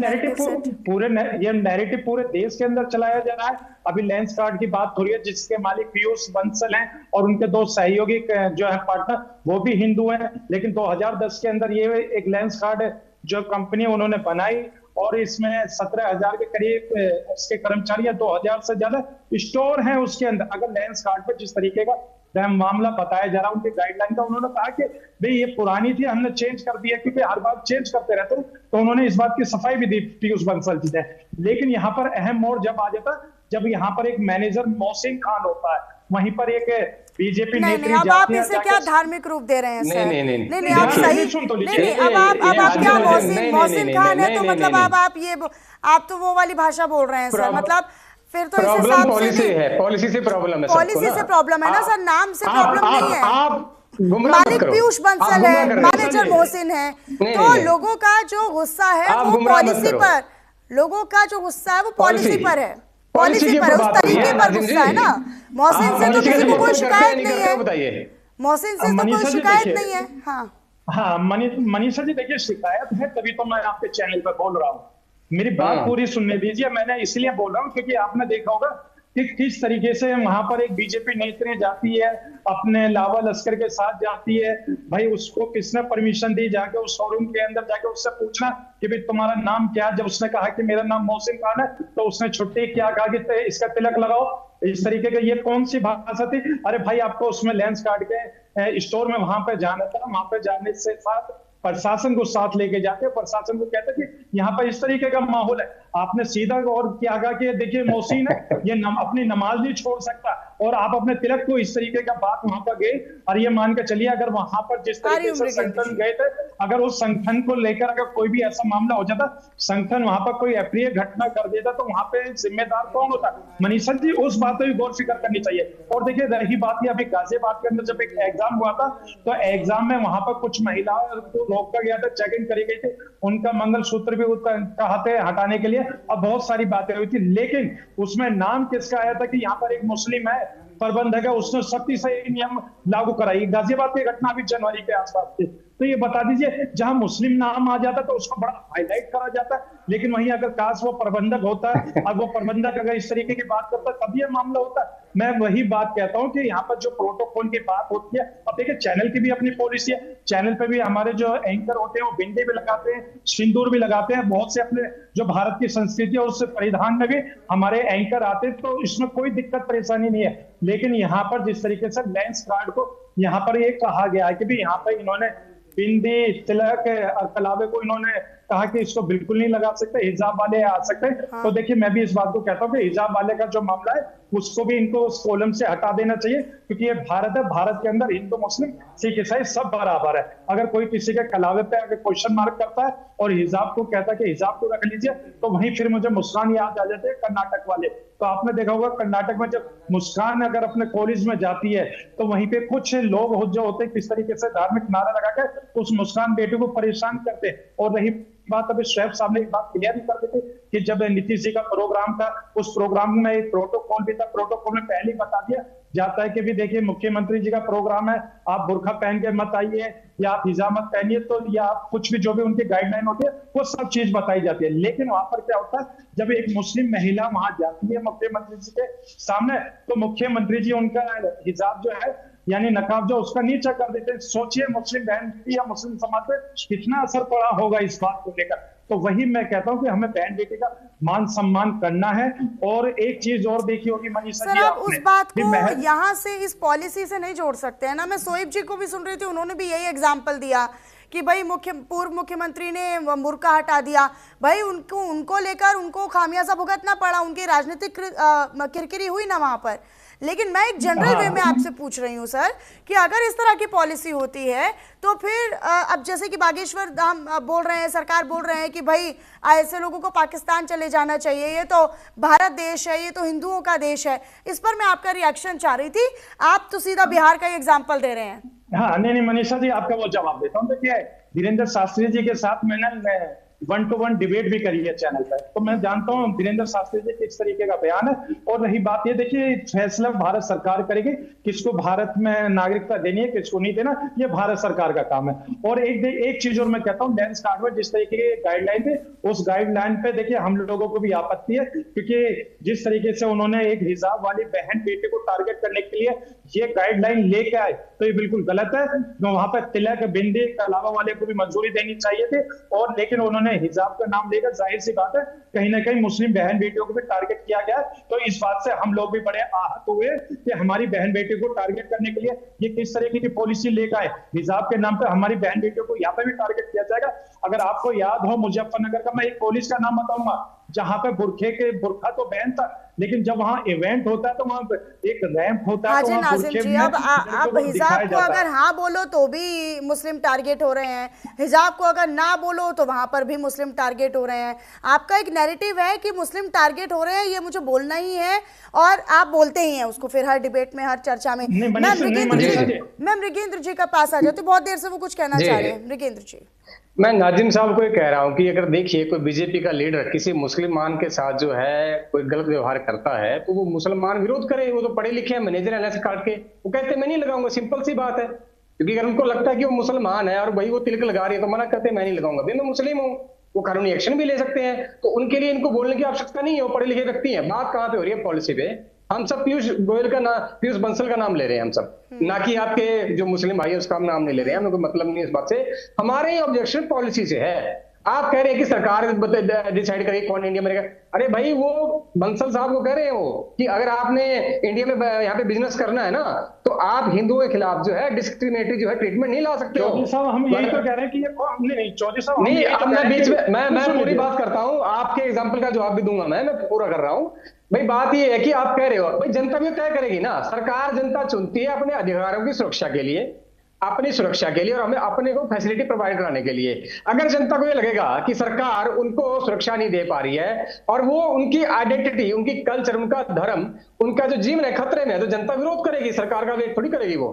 नैरेटिव पूरे देश के अंदर चलाया जा रहा है। अभी लेंसकार्ट की बात हो रही है जिसके मालिक पीयूष बंसल हैं और उनके 2 सहयोगी जो है पार्टनर वो भी हिंदू हैं। लेकिन 2010 के अंदर ये एक लेंसकार्ट जो कंपनी उन्होंने बनाई और इसमें 17,000 के करीब उसके कर्मचारी या 2,000 से ज्यादा स्टोर हैं उसके अंदर। अगर लेंसकार्ट पर जिस तरीके का मामला बताया जा रहा है उनके गाइडलाइन का, उन्होंने कहा कि भाई ये पुरानी थी, हमने चेंज कर दिया क्योंकि हर बार चेंज करते रहते हो। तो उन्होंने इस बात की सफाई भी दी पीयूष बंसल जी ने। लेकिन यहाँ पर अहम मोड़ जब आ जाता जब यहाँ पर एक मैनेजर मोहसिन खान होता है, वहीं पर एक बीजेपी नेत्री अब आप इसे क्या धार्मिक रूप दे रहे हैं सर? नहीं आप सही नहीं, अब आप क्या मोहसिन खान है तो मतलब आप तो वो वाली भाषा बोल रहे हैं सर, मतलब फिर तो इस हिसाब से पॉलिसी से प्रॉब्लम है, पॉलिसी से प्रॉब्लम है ना सर, नाम से प्रॉब्लम नहीं है। गुमराह मत मालिक करो। पीयूष आप बंसल गुमराह है, कर रहे हैं। मैनेजर मोहसिन है, नहीं, तो नहीं। लोगों का जो गुस्सा है आप वो गुमराह मत पॉलिसी करो। पर, लोगों का जो गुस्सा है वो पॉलिसी पर है, पॉलिसी पॉलिसी के पर है, ऊपर उस बात हो रही तरीके है पर नाज़िम गुस्सा है जी। ना। मोहसिन आप से तो पॉलिसी का किसी को कोई समर्थन करते शिकायत हैं नहीं नहीं करते है, हो बताइए। मोहसिन से तो कोई मनीषा जी शिकायत देखिए, नहीं है। हाँ हाँ मनीषा जी देखिए, शिकायत है तभी तो मैं आपके चैनल पर बोल रहा हूँ। मेरी बात हाँ। पूरी सुनने दीजिए। मैंने इसलिए बोल रहा हूँ क्योंकि आपने देखा होगा कि किस तरीके से वहां पर एक बीजेपी नेत्री जाती है, अपने लावा लश्कर के साथ जाती है। भाई उसको किसने परमिशन दी जाके उस शोरूम के अंदर जाके उससे पूछना कि भाई तुम्हारा नाम क्या है? जब उसने कहा कि मेरा नाम मोहसिन खान है, तो उसने छुट्टी क्या कहा कि इसका तिलक लगाओ। इस तरीके का ये कौन सी भाषा थी? अरे भाई आपको उसमें लेंस काट के स्टोर में वहां पे जाना था, वहां पे जाने से साथ प्रशासन को साथ लेके जाते, प्रशासन को कहते कि यहाँ पर इस तरीके का माहौल है। आपने सीधा और क्या कहा कि देखिए मोहसिन है, ये अपनी नमाज नहीं छोड़ सकता, और आप अपने तिलक को इस तरीके का बात वहां पर गए। और ये मान के चलिए अगर वहां पर जिस तरीके से संगठन गए थे, अगर उस संगठन को लेकर अगर कोई भी ऐसा मामला हो जाता, संगठन वहां पर कोई अप्रिय घटना कर देता, तो वहां पे जिम्मेदार कौन होता? मनीषा जी उस बात पर भी गौर फिक्र करनी चाहिए। और देखिए रही बात ये, अभी गाजियाबाद के अंदर जब एक एग्जाम हुआ था, तो एग्जाम में वहां पर कुछ महिलाओं को रोका गया था, चेकिंग करी गई थी, उनका मंगलसूत्र भी कहते हटाने के लिए, और बहुत सारी बातें हुई थी। लेकिन उसमें नाम किसका आया था कि यहाँ पर एक मुस्लिम है प्रबंधक है, उसने सख्ती से नियम लागू कराई। गाजियाबाद की घटना भी जनवरी के आसपास थी। तो ये बता दीजिए, जहां मुस्लिम नाम आ जाता तो उसको बड़ा हाईलाइट करा जाता, लेकिन वहीं अगर काश वो प्रबंधक होता और वो प्रबंधक अगर इस तरीके की बात करता तब ये मामला होता। मैं वही बात कहता हूं कि यहाँ पर जो प्रोटोकॉल की बात होती है, अब देखिए चैनल की भी अपनी पॉलिसी है। चैनल पे भी हमारे जो एंकर होते हैं वो बिंदी भी लगाते हैं, सिंदूर भी लगाते हैं, बहुत से अपने जो भारत की संस्कृति है उससे परिधान में भी हमारे एंकर आते हैं, तो इसमें कोई दिक्कत परेशानी नहीं है। लेकिन यहाँ पर जिस तरीके से लेंस कार्ड को यहाँ पर ये कहा गया है कि भी यहाँ पर इन्होंने बिंदी तिलक कलावे को इन्होंने कहा कि इसको बिल्कुल नहीं लगा सकते, हिजाब वाले आ सकते हैं। हाँ। तो देखिए मैं भी इस बात को कहता हूँ कि हिजाब वाले का जो मामला है उसको भी इनको उस कॉलम से हटा देना चाहिए, क्योंकि ये भारत है, भारत के अंदर हिंदू मुस्लिम सिख ईसाई सब बराबर है। अगर कोई किसी के कलावे पे अगर क्वेश्चन मार्क करता है और हिजाब को कहता है कि हिजाब को रख लीजिए, तो वहीं फिर मुझे मुस्कान याद आ जाते हैं कर्नाटक वाले। तो आपने देखा होगा कर्नाटक में जब मुस्कान अगर अपने कॉलेज में जाती है, तो वहीं पे कुछ लोग जो होते हैं किस तरीके से धार्मिक नारा लगाकर उस मुस्कान बेटे को परेशान करते हैं। और रही बात, अभी शोएब साहब ने एक बात क्लियर भी कर दी थी कि जब नीतीश जी का प्रोग्राम था, उस प्रोग्राम में एक प्रोटोकॉल भी था, प्रोटोकॉल में पहले ही बता दिया जाता है कि भी देखिए मुख्यमंत्री जी का प्रोग्राम है, आप बुर्खा पहन के मत आइए या आप हिजाब मत पहनिए, तो या आप कुछ भी जो भी उनकी गाइडलाइन होती है वो सब चीज बताई जाती है। लेकिन वहां पर क्या होता है, जब एक मुस्लिम महिला वहां जाती है मुख्यमंत्री जी के सामने, तो मुख्यमंत्री जी उनका हिजाब जो है यानी नकाब जो उसका नीचा कर देते हैं। सोचिए मुस्लिम बहन या मुस्लिम समाज पे कितना असर पड़ा होगा इस बात को लेकर। तो वही मैं कहता हूं कि हमें बहन बेटी का मान सम्मान करना है। और एक चीज और देखी होगी मनीषा सर, जी, आप उस बात को महज यहाँ से इस पॉलिसी से नहीं जोड़ सकते हैं ना। मैं शोएब जी को भी सुन रही थी, उन्होंने भी यही एग्जाम्पल दिया कि भाई पूर्व मुख्यमंत्री ने बुर्का हटा दिया, भाई उनको लेकर उनको खामियाजा भुगतना पड़ा, उनकी राजनीतिक किरकिरी हुई ना वहां पर। लेकिन मैं एक जनरल वे में आपसे पूछ रही हूँ सर कि अगर इस तरह की पॉलिसी होती है तो फिर अब जैसे कि बागेश्वर हम बोल रहे हैं, सरकार बोल रहे हैं कि भाई ऐसे लोगों को पाकिस्तान चले जाना चाहिए, ये तो भारत देश है, ये तो हिंदुओं का देश है। इस पर मैं आपका रिएक्शन चाह रही थी, आप तो सीधा बिहार का ही एग्जाम्पल दे रहे हैं। हाँ नहीं मनीषा जी, आपका वो जवाब देता हूँ। देखिए धीरेन्द्र शास्त्री जी के साथ मैंने 1-to-1 डिबेट भी करी है चैनल पर, तो मैं जानता हूँ धीरेन्द्र शास्त्री जी किस तरीके का बयान है। और रही बात ये, देखिए फैसला भारत सरकार करेगी किसको भारत में नागरिकता देनी है किसको नहीं देना, ये भारत सरकार का काम है। और एक चीज और मैं कहता हूँ, लेंस कार्ड में जिस तरीके के गाइडलाइन थे, उस गाइडलाइन पे देखिए हम लोगों को भी आपत्ति है, क्योंकि जिस तरीके से उन्होंने एक हिजाब वाली बहन बेटे को टारगेट करने के लिए ये गाइडलाइन लेके आए, तो ये बिल्कुल गलत है। वहां पर तिलक बिंदी कलावा वाले को भी मंजूरी देनी चाहिए थी, और लेकिन उन्होंने हिजाब का नाम लेकर जाहिर सी बात है कहीं ना कहीं मुस्लिम बहन बेटियों को भी टारगेट किया गया। तो इस बात से हम लोग भी बड़े आहत हुए कि हमारी बहन बेटी को टारगेट करने के लिए ये किस तरीके की पॉलिसी लेकर आए। हिजाब के नाम पर हमारी बहन बेटियों को यहाँ पे भी टारगेट किया जाएगा। अगर आपको याद हो मुजफ्फरनगर का मैं एक कॉलेज का नाम बताऊंगा जहां पे बुरखा तो बैन था, लेकिन जब वहां इवेंट होता है तो वहां एक रैंप होता है। हाँ तो जी वहां नाजिम बुरखे जी, में अब आप लड़कियों को हिजाब दिखाया को जाता अगर है। हाँ बोलो तो भी मुस्लिम टारगेट हो रहे हैं, हिजाब को अगर ना बोलो तो वहां पर भी मुस्लिम टारगेट हो रहे हैं। आपका एक नैरेटिव है कि मुस्लिम टारगेट हो रहे हैं, ये मुझे बोलना ही है और आप बोलते ही हैं उसको फिर हर डिबेट में, हर चर्चा में। नहीं, मैं मृगेंद्र जी का पास आ जाती, बहुत देर से वो कुछ कहना चाह रहे हैं। मृगेंद्र जी, मैं नाजिम साहब को ये कह रहा हूं कि अगर देखिए कोई बीजेपी का लीडर किसी मुसलमान के साथ जो है कोई गलत व्यवहार करता है तो वो मुसलमान विरोध करे। वो तो पढ़े लिखे हैं, मैनेजर है लेंस कार्ड के, वो कहते मैं नहीं लगाऊंगा, सिंपल सी बात है। क्योंकि अगर उनको लगता है कि वो मुसलमान है और भाई वो तिलक लगा रही है तो मना करते मैं नहीं लगाऊंगा, भाई मैं मुस्लिम हूँ, वो कानूनी एक्शन भी ले सकते हैं। तो उनके लिए इनको बोलने की आवश्यकता नहीं है, वो पढ़े लिखे व्यक्ति हैं। बात कहाँ पे हो रही है? पॉलिसी पे। हम सब पीयूष गोयल का नाम, पीयूष बंसल का नाम ले रहे हैं हम सब, ना कि आपके जो मुस्लिम भाई है उसका नाम नहीं ले रहे हैं। हमें कोई मतलब नहीं इस बात से। हमारे ऑब्जेक्शन पॉलिसी से है। आप कह रहे हैं कि सरकार डिसाइड करेगी कौन इंडिया में रहेगा। अरे भाई वो बंसल साहब को कह रहे हो कि अगर आपने इंडिया में यहाँ पे बिजनेस करना है ना तो आप हिंदुओं के खिलाफ जो है डिस्क्रिमिनेटरी जो है ट्रीटमेंट नहीं ला सकते हो। चौधरी साहब हम यही तो कह रहे हैं कि ये नहीं चौधरी साहब नहीं, अब मैं बीच में मैं पूरी बात करता हूँ, आपके एग्जाम्पल का जवाब भी दूंगा, मैं पूरा कर रहा हूँ। भाई बात ये है कि आप कह रहे हो भाई जनता भी तय करेगी ना। सरकार जनता चुनती है अपने अधिकारों की सुरक्षा के लिए, अपनी सुरक्षा के लिए और हमें अपने को फैसिलिटी प्रोवाइड कराने के लिए। अगर जनता को ये लगेगा कि सरकार उनको सुरक्षा नहीं दे पा रही है और वो उनकी आइडेंटिटी, उनकी कल्चर, उनका धर्म, उनका जो जीवन है खतरे में है, तो जनता विरोध करेगी। सरकार का वेट थोड़ी करेगी। वो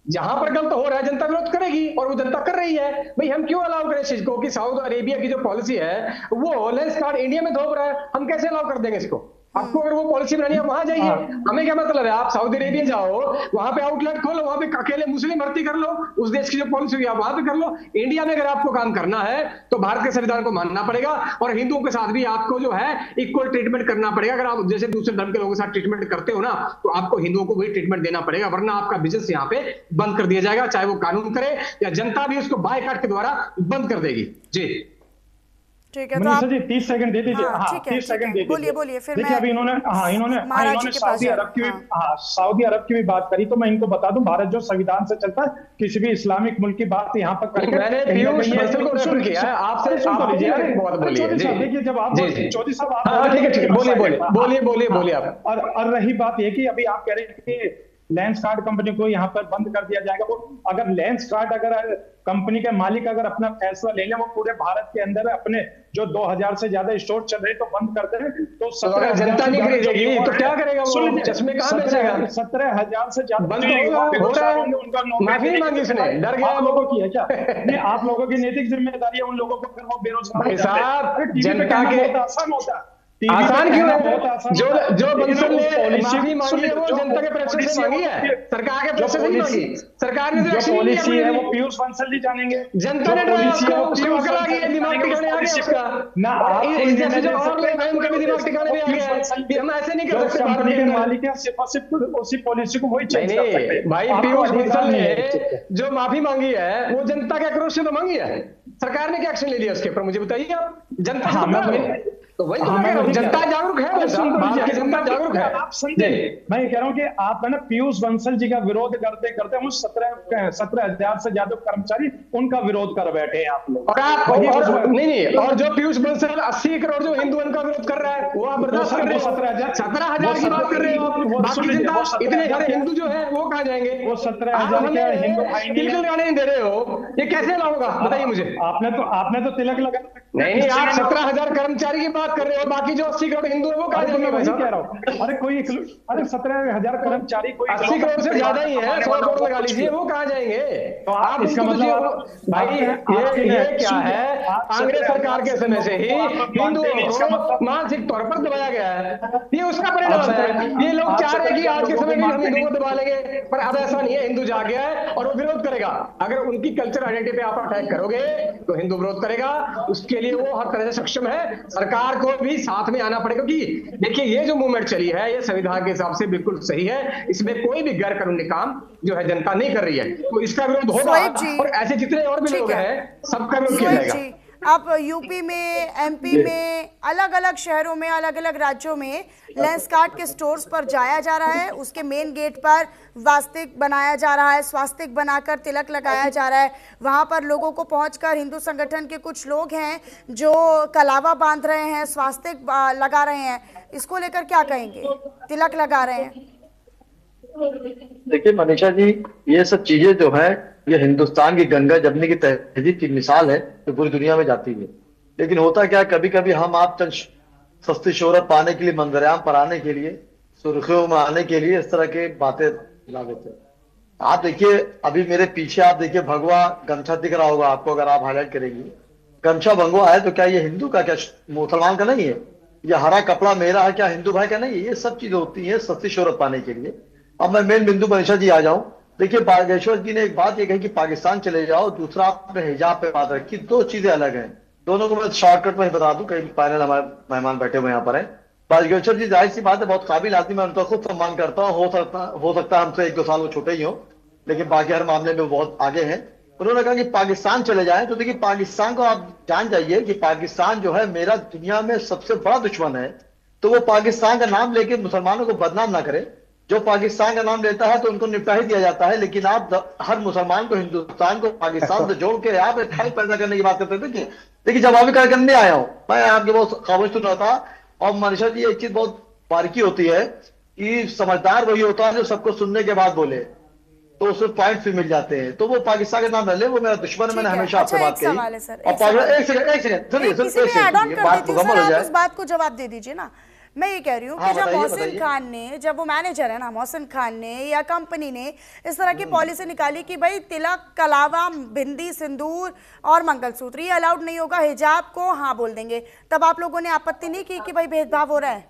जहां पर गलत हो रहा है जनता विरोध करेगी और वो जनता कर रही है। भाई हम क्यों अलाउ करें इस चीज को कि सऊदी अरेबिया की जो पॉलिसी है वो लेंस कार्ड इंडिया में थोप रहा है, हम कैसे अलाउ कर देंगे इसको? आपको अगर वो पॉलिसी बनानी है वहां जाइए। हमें क्या मतलब है? आप सऊदी अरेबिया जाओ, वहां पे आउटलेट खोलो, वहां पे अकेले मुस्लिम भर्ती कर लो, उस देश की जो पॉलिसी हुई आप वहां पे कर लो। इंडिया में अगर आपको काम करना है तो भारत के संविधान को मानना पड़ेगा और हिंदुओं के साथ भी आपको जो है इक्वल ट्रीटमेंट करना पड़ेगा। अगर आप जैसे दूसरे धर्म के लोगों के साथ ट्रीटमेंट करते हो ना तो आपको हिंदुओं को वही ट्रीटमेंट देना पड़ेगा, वरना आपका बिजनेस यहाँ पे बंद कर दिया जाएगा, चाहे वो कानून करे या जनता भी उसको बायकॉट के द्वारा बंद कर देगी। जी ठीक है, तो आप 30 सेकंड दे दीजिए। हाँ, ठीक है, 30 सेकंड दे बोलिए दीजिए। बोलिए फिर देखिए मैं अभी इन्होंने सऊदी अरब की सऊदी अरब की भी बात करी, तो मैं इनको बता दूं भारत जो संविधान से चलता है, किसी भी इस्लामिक मुल्क की बात यहाँ पर करके मैंने पीयूष बंसल को रेफर किया है आपसे। देखिए जब आप चौधरी साहब आप बोलिए आप। और रही बात ये कि अभी आप कह रहे हैं कि लेंस कार्ड कंपनी को यहाँ पर बंद कर दिया जाएगा। वो अगर लेंस कार्ड अगर कंपनी के मालिक अगर अपना फैसला ले लें, वो पूरे भारत के अंदर अपने जो 2000 से ज्यादा स्टोर चल रहे तो बंद करते हैं तो 17,000 जनता नहीं खरीदेगी तो क्या करेगा? वो चश्मे कहाँ बेचेगा? 17,000 से ज्यादा बंद होगा। माफी मांगी उसने, डर गया। आप लोगों की है क्या? नहीं, आप लोगों की नैतिक जिम्मेदारी है उन लोगों को, फिर वो बेरोजगार साहब जनता के आसान होता है। आसान क्यों है? जो बंसल ने माफी मांगी है वो जनता के प्रेशर से मांगी है, सरकार के प्रेशर से नहीं मांगी। सरकार ने जो पॉलिसी है वो पीयूष बंसल जी जानेंगे। जनता ने दिमाग टिकाने आ गया उसका ना। इस जैसे जो और लोग हैं उनका भी दिमाग टिकाने में आ गया है। हम ऐसे नहीं कर सकते। कंपनी के मालिक है, सिर्फ उसी पॉलिसी को वही चेंज कर सकते हैं। भाई पीयूष बंसल ने जो माफी मांगी है वो जनता के आक्रोश से तो मांगी है। सरकार ने क्या एक्शन ले लिया उसके ऊपर मुझे बताइए आप। जनता तो वही जनता जागरूक है, जनता जागरूक है। आप समझे, मैं ये कह रहा हूँ कि आप है ना पीयूष बंसल जी का विरोध करते करते हम 17,000 से ज्यादा कर्मचारी उनका विरोध कर बैठे हैं आप लोग। और जो पीयूष बंसल 80 करोड़ जो हिंदू उनका विरोध कर रहा है वो आप बर्दाश्त कर रहे हो। 17,000 की बात कर रहे हो। इतने सारे हिंदू जो है वो कहाँ जाएंगे? वो 17,000 क्या हिंदू तिलक लगाने नहीं दे रहे हो, ये कैसे लाओगा बताइए मुझे। आपने तो तिलक लगा नहीं, आप 17,000 कर्मचारी की बात कर रहे हो, बाकी जो 80 करोड़ हिंदू है वो कहाँ जाएंगे? मैं कह रहा हूँ अरे 17,000 कर्मचारी कोई 80 करोड़ से ज्यादा ही है, 100 करोड़ लगा लीजिए, वो कहाँ जाएंगे? तो आप इसका मतलब भाई ये क्या है? कांग्रेस सरकार के समय से ही हिंदुओं को मानसिक तौर पर दबाया गया है, ये उसका परिणाम है। ये लोग चाह रहे हैं कि आज के समय में हम हिंदुओं को दबा लेंगे, पर अब ऐसा नहीं है। हिंदू जाग गया है और वो विरोध करेगा। अगर उनकी कल्चर आइडेंटिटी पे आप अटैक करोगे तो हिंदू विरोध करेगा। उसके लिए वो हर तरह से सक्षम है। सरकार को भी साथ में आना पड़ेगा कि देखिए ये जो मूवमेंट चली है ये संविधान के हिसाब से बिल्कुल सही है, इसमें कोई भी गैर कानूनी काम जो है जनता नहीं कर रही है, तो इसका विरोध होगा। और ऐसे जितने और भी लोग हैं सबका विरोध किया जाएगा। अब यूपी में, एमपी में, अलग अलग शहरों में, अलग अलग राज्यों में लेंसकार्ट के स्टोर्स पर जाया जा रहा है। उसके मेन गेट पर वास्तिक बनाया जा रहा है, स्वास्तिक बनाकर तिलक लगाया जा रहा है। वहां पर लोगों को पहुंचकर हिंदू संगठन के कुछ लोग हैं जो कलावा बांध रहे हैं, स्वास्तिक लगा रहे हैं। इसको लेकर क्या कहेंगे? तिलक लगा रहे हैं। देखिए मनीषा जी, ये सब चीजें जो है ये हिंदुस्तान की गंगा जमने की तहजीब की मिसाल है जो पूरी दुनिया में जाती है। लेकिन होता क्या, कभी कभी हम आप चंद सस्ती शोहरत पाने के लिए, मंजरेआम पर आने के लिए, सुर्खियों में आने के लिए इस तरह के बातें ला देते हैं। आप देखिए अभी मेरे पीछे आप देखिए भगवा गमछा दिख रहा होगा आपको, अगर आप हाईलाइट करेंगी, गमछा भगवा है तो क्या ये हिंदू का, क्या मुसलमान का नहीं है? ये हरा कपड़ा मेरा है, क्या हिंदू भाई का नहीं है? ये सब चीजें होती है सस्ती शोहरत पाने के लिए। अब मैं मेन बिंदु मनीषा जी आ जाऊं। देखिए बागेश्वर जी ने एक बात ये कही कि पाकिस्तान चले जाओ, दूसरा आपने हिजाब पे बात रखी, दो चीजें अलग हैं। दोनों को मैं शॉर्टकट में ही बता दूं, कई पैनल हमारे मेहमान बैठे हुए यहाँ पर हैं। बागेश्वर जी जाहिर सी बात है बहुत काबिल आदमी, मैं उनका खुद सम्मान करता हूँ। हो सकता है हमसे 1-2 साल वो छोटे ही हो, लेकिन बाकी हर मामले में बहुत आगे हैं। उन्होंने कहा कि पाकिस्तान चले जाएं, तो देखिए पाकिस्तान को आप जान जाइए कि पाकिस्तान जो है मेरा दुनिया में सबसे बड़ा दुश्मन है। तो वो पाकिस्तान का नाम लेके मुसलमानों को बदनाम ना करे। जो पाकिस्तान का नाम लेता है तो उनको निपटा ही दिया जाता है। लेकिन आप हर मुसलमान को, हिंदुस्तान को पाकिस्तान से जोड़ के आप खाई पैदा करने की बात करते थे। देखिए जवाबी कार्य करने आया हूं मैं, आपके बहुत खामोश सुन रहा था। और मनीषा जी एक चीज बहुत बारीकी होती है कि समझदार वही होता है जो सबको सुनने के बाद बोले, तो उसमें पॉइंट भी मिल जाते हैं। तो वो पाकिस्तान के नाम ले, वो मेरा दुश्मन है, मैंने हमेशा आपसे बात कही। और एक सेकंड सुनिए, बात मुकम्मल हो जाए, उस बात को जवाब दे दीजिए ना। मैं ये कह रही हूँ कि जब मोहसिन खान ने, जब वो मैनेजर है ना, मोहसिन खान ने या कंपनी ने इस तरह की पॉलिसी निकाली कि भाई तिलक, कलावा, बिंदी, सिंदूर और मंगलसूत्र ये अलाउड नहीं होगा, हिजाब को हाँ बोल देंगे, तब आप लोगों ने आपत्ति नहीं की कि भाई भेदभाव हो रहा है?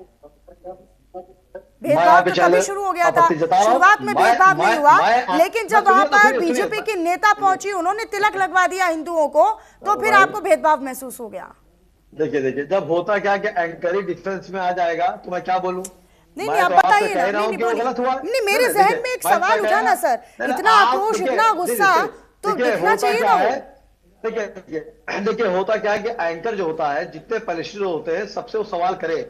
भेदभाव तो तभी शुरू हो गया था, शुरुआत में भेदभाव नहीं हुआ, लेकिन जब वहां पर बीजेपी की नेता पहुंची, उन्होंने तिलक लगवा दिया हिंदुओं को, तो फिर आपको भेदभाव महसूस हो गया। देखिए जब होता क्या कि एंकरी डिफेंस में आ जाएगा तो मैं क्या बोलूं? नहीं आप बताइए ना। नहीं मेरे जहन में एक सवाल उठा ना सर, इतना आक्रोश, इतना गुस्सा तो दिखना चाहिए ना। देखिए होता क्या है कि एंकर जो होता है, जितने पैलेस्टीन होते हैं सबसे वो सवाल करे,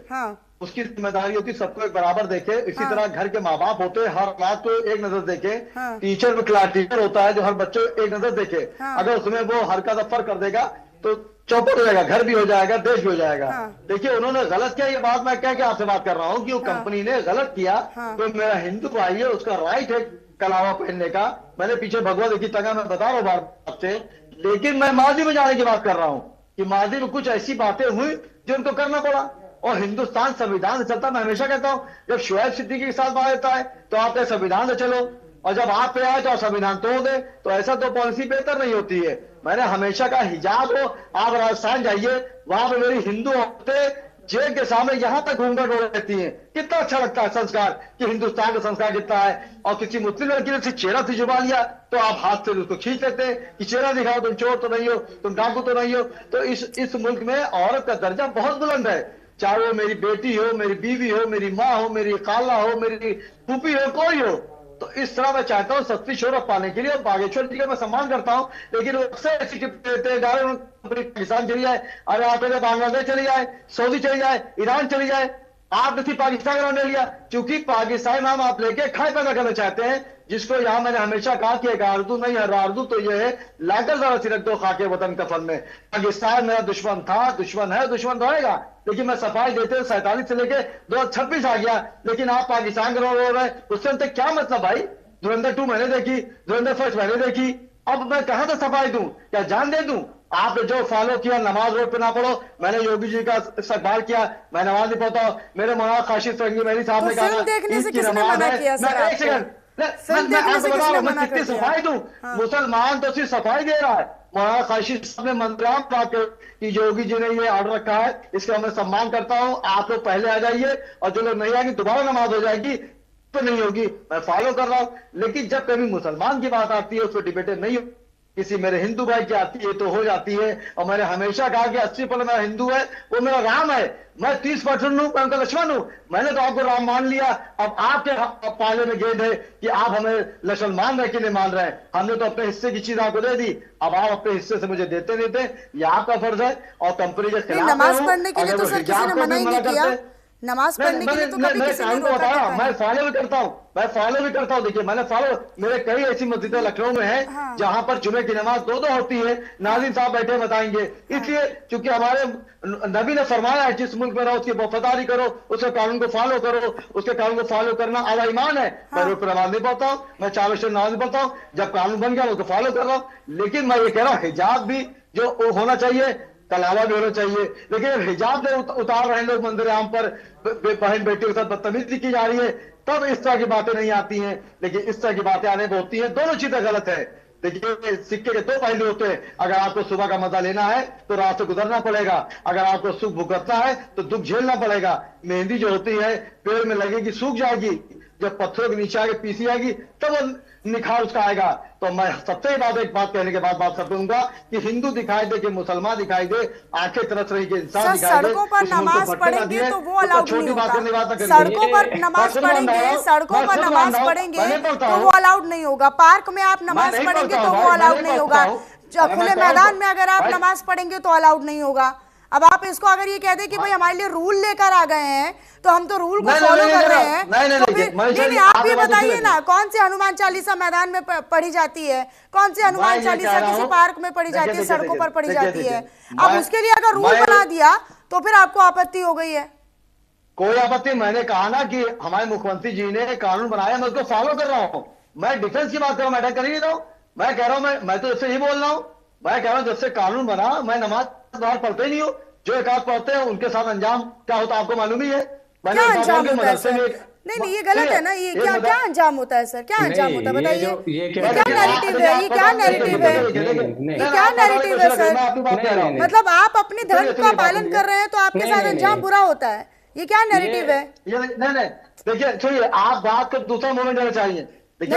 उसकी जिम्मेदारी होती है सबको एक बराबर देखे। इसी तरह घर के माँ बाप होते हैं, हर बात को एक नजर देखे। टीचर में क्लास टीचर होता है जो हर बच्चे को एक नजर देखे। अगर उसमें वो हरकत फर्क कर देगा तो चौपट हो जाएगा, घर भी हो जाएगा, देश भी हो जाएगा। देखिए उन्होंने गलत किया, ये बात मैं क्या आपसे बात कर रहा हूँ कि वो कंपनी ने गलत किया। तो मेरा हिंदू भाई है, उसका राइट है कलावा पहनने का। मैंने पीछे भगवा देखी टंगा, मैं बता रहा हूँ बात से। लेकिन मैं माजी में जाने की बात कर रहा हूँ कि माजी में कुछ ऐसी बातें हुई जो उनको करना पड़ा। और हिंदुस्तान संविधान से चलता। मैं हमेशा कहता हूँ जब शुएब सिद्दीकी के साथ बात होता है तो आप संविधान से चलो, और जब आप पे आए तो आप संविधान तोड़ दे, तो ऐसा तो पॉलिसी बेहतर नहीं होती है। मैंने हमेशा कहा हिजाब हो, आप राजस्थान जाइए, वहां पे मेरी हिंदू औरतें जेल के सामने यहां तक घूमकर डोल रहती हैं। कितना अच्छा लगता है संस्कार कि हिंदुस्तान का संस्कार कितना है। और किसी मुस्लिम लड़की ने चेहरा से जुबा लिया तो आप हाथ से उसको खींच लेते हैं कि चेहरा दिखाओ, तुम चोर तो नहीं हो, तुम डाकू तो नहीं हो। तो इस मुल्क में औरत का दर्जा बहुत बुलंद है, चाहे वो मेरी बेटी हो, मेरी बीवी हो, मेरी माँ हो, मेरी खाला हो, मेरी फूफी हो, कोई हो। तो इस तरह मैं चाहता हूँ सस्ती शोहरत पाने के लिए। और बागेश्वर जी का मैं सम्मान करता हूँ, लेकिन वो अक्सर ऐसी टिप्पणी देते हैं, पाकिस्तान चली जाए, अरे आप बांग्लादेश चली जाए, सऊदी चली जाए, ईरान चली जाए, आपने सिर्फ पाकिस्तान का नाम ले लिया क्योंकि पाकिस्तान नाम आप लेके खाए पैदा करना चाहते हैं। जिसको यहाँ मैंने हमेशा कहा कि एक आरजू नहीं है, आरजू तो ये है लाकर जरा सिरक दो खाके वतन कफन में। पाकिस्तान मेरा दुश्मन था, दुश्मन है, दुश्मन रहेगा। लेकिन मैं सफाई देते 47 से लेके 2026 आ गया, लेकिन आप पाकिस्तान का रोल हो रहे हैं, उससे अंत क्या मतलब भाई? धुरंधर 2 मैंने देखी, धुरंधर 1 मैंने देखी, अब मैं कहां से सफाई दूं? क्या जान दे दूं? आपने जो फॉलो किया, नमाज रोड पे ना पढ़ो, मैंने योगी जी का इस्तकबाल किया, मैं नमाज नहीं पढ़ता। मेरे मौलाना काशिफ फरंगी मेरी साहब ने कहा देखने से किसने मना किया सर? एक सेकंड, मैं आपको बता रहा हूं, मैं कितनी सफाई दूं? मुसलमान तो सिर्फ सफाई दे रहा है। मौलाना काशिफ साहब ने मंत्राम बात कि योगी जी ने ये ऑर्डर रखा है, इसका मैं सम्मान करता हूं। आप लोग पहले आ जाइए, और जो लोग नहीं आएंगे दोबारा नमाज हो जाएगी, तो नहीं होगी, मैं फॉलो कर रहा हूं। लेकिन जब कभी मुसलमान की बात आती है उस पर डिबेटें नहीं किसी मेरे हिंदू भाई की आती है तो हो जाती है। और मैंने हमेशा कहा कि 80% मेरा हिंदू है, वो मेरा राम है। मैं 30% हूं, मैं उनका लक्ष्मण हूं। मैंने तो आपको राम मान लिया, अब आपके पाले में गेंद है कि आप हमें लक्ष्मण मान रहे कि नहीं मान रहे हैं। हमने तो अपने हिस्से की चीज आपको दे दी, अब आप अपने हिस्से से मुझे देते नहीं थे, ये आपका फर्ज है। और कंपनी के खिलाफ नमाज पढ़ने के लिए तो सर किसी ने मना ही नहीं किया। नमाज पढ़ने के लिए तो कभी किसी ने रोका टोका मैं फॉलो भी करता हूँ, मैं फॉलो भी करता हूँ। देखिए मैंने फॉलो, मेरे कई ऐसी मस्जिदें लखनऊ में हैं हाँ। जहां पर जुमे की नमाज 2-2 होती है। नाज़रीन साहब बैठे बताएंगे। इसलिए क्योंकि हमारे नबी ने फरमाया है जिस मुल्क में रहो उसकी वफादारी करो, उसके कानून को फॉलो करो, उसके कानून को फॉलो करना आला ईमान है। मैं रोज पर नमाज नहीं पढ़ता हूँ, मैं 4 वक्त नमाज नहीं पढ़ता हूँ, जब कानून बन गया उसको फॉलो कर रहा हूँ। लेकिन मैं ये कह रहा हूँ हिजाब भी जो होना चाहिए, तलावा भी होना चाहिए। लेकिन हिजाब में उतार रहे लोग मंदिर आम पर, बहन बेटियों के साथ बदतमीजी की जा रही है, तब इस तरह की बातें नहीं आती हैं। लेकिन इस तरह की बातें आने पर होती हैं, दोनों चीजें गलत है। देखिए सिक्के के 2 पहलू होते हैं। अगर आपको सुबह का मजा लेना है तो रात से गुजरना पड़ेगा, अगर आपको सुख भुगतना है तो दुख झेलना पड़ेगा। मेहंदी जो होती है पेड़ में लगेगी, सूख जाएगी, जब पत्थरों के नीचे आके पीसी आएगी तब वो निखार उसका आएगा। तो मैं सबसे एक बात कहने के बाद बात कर दूंगा कि हिंदू दिखाई दे कि मुसलमान दिखाई दे, आंखें तरस रही कि इंसान दिखाई दे। सड़कों पर नमाज पढ़ेंगे तो वो अलाउड नहीं होगा। सड़कों पर नमाज पढ़ेंगे, सड़कों पर नमाज पढ़ेंगे तो वो अलाउड नहीं होगा। पार्क में आप नमाज पढ़ेंगे तो वो अलाउड नहीं होगा। खुले मैदान में अगर आप नमाज पढ़ेंगे तो अलाउड नहीं होगा। अब आप इसको अगर ये कह दे कि भाई हमारे लिए रूल लेकर आ गए हैं तो हम तो रूल को फॉलो कर रहे हैं, तो फिर नहीं आप ये बताइए ना कौन सी हनुमान चालीसा मैदान में पढ़ी जाती है, कौन सी हनुमान चालीसा किसी पार्क में पढ़ी जाती है, सड़कों पर पढ़ी जाती है। अब उसके लिए अगर रूल बना दिया तो फिर आपको आपत्ति हो गई है। कोई आपत्ति, मैंने कहा ना कि हमारे मुख्यमंत्री जी ने कानून बनाया, मैं उसको फॉलो कर रहा हूँ। मैं डिफेंस की बात कर रहा हूँ, मैं अटैक कर ही नहीं रहा हूँ। मैं कह रहा हूँ मैं तो इससे ही बोल रहा हूँ। मैं कह रहा हूँ जब से कानून बना मैं नमाज बाहर पढ़ते ही नहीं हूँ। जो एक आध पढ़ते हैं उनके साथ अंजाम क्या होता है आपको मालूम ही है। क्या अंजाम होता है सर? नहीं ये गलत है ना, ये क्या अंजाम होता है सर? क्या अंजाम होता है बताइए? ये क्या नैरेटिव है? ये क्या नैरेटिव है? ये क्या नैरेटिव है सर? मतलब आप अपने धर्म का पालन कर रहे हैं तो आपके साथ अंजाम बुरा होता है, ये क्या नैरेटिव है? नहीं देखिए सुनिए, आप बात को दूसरा मोमेंट देना चाहिए। नहीं,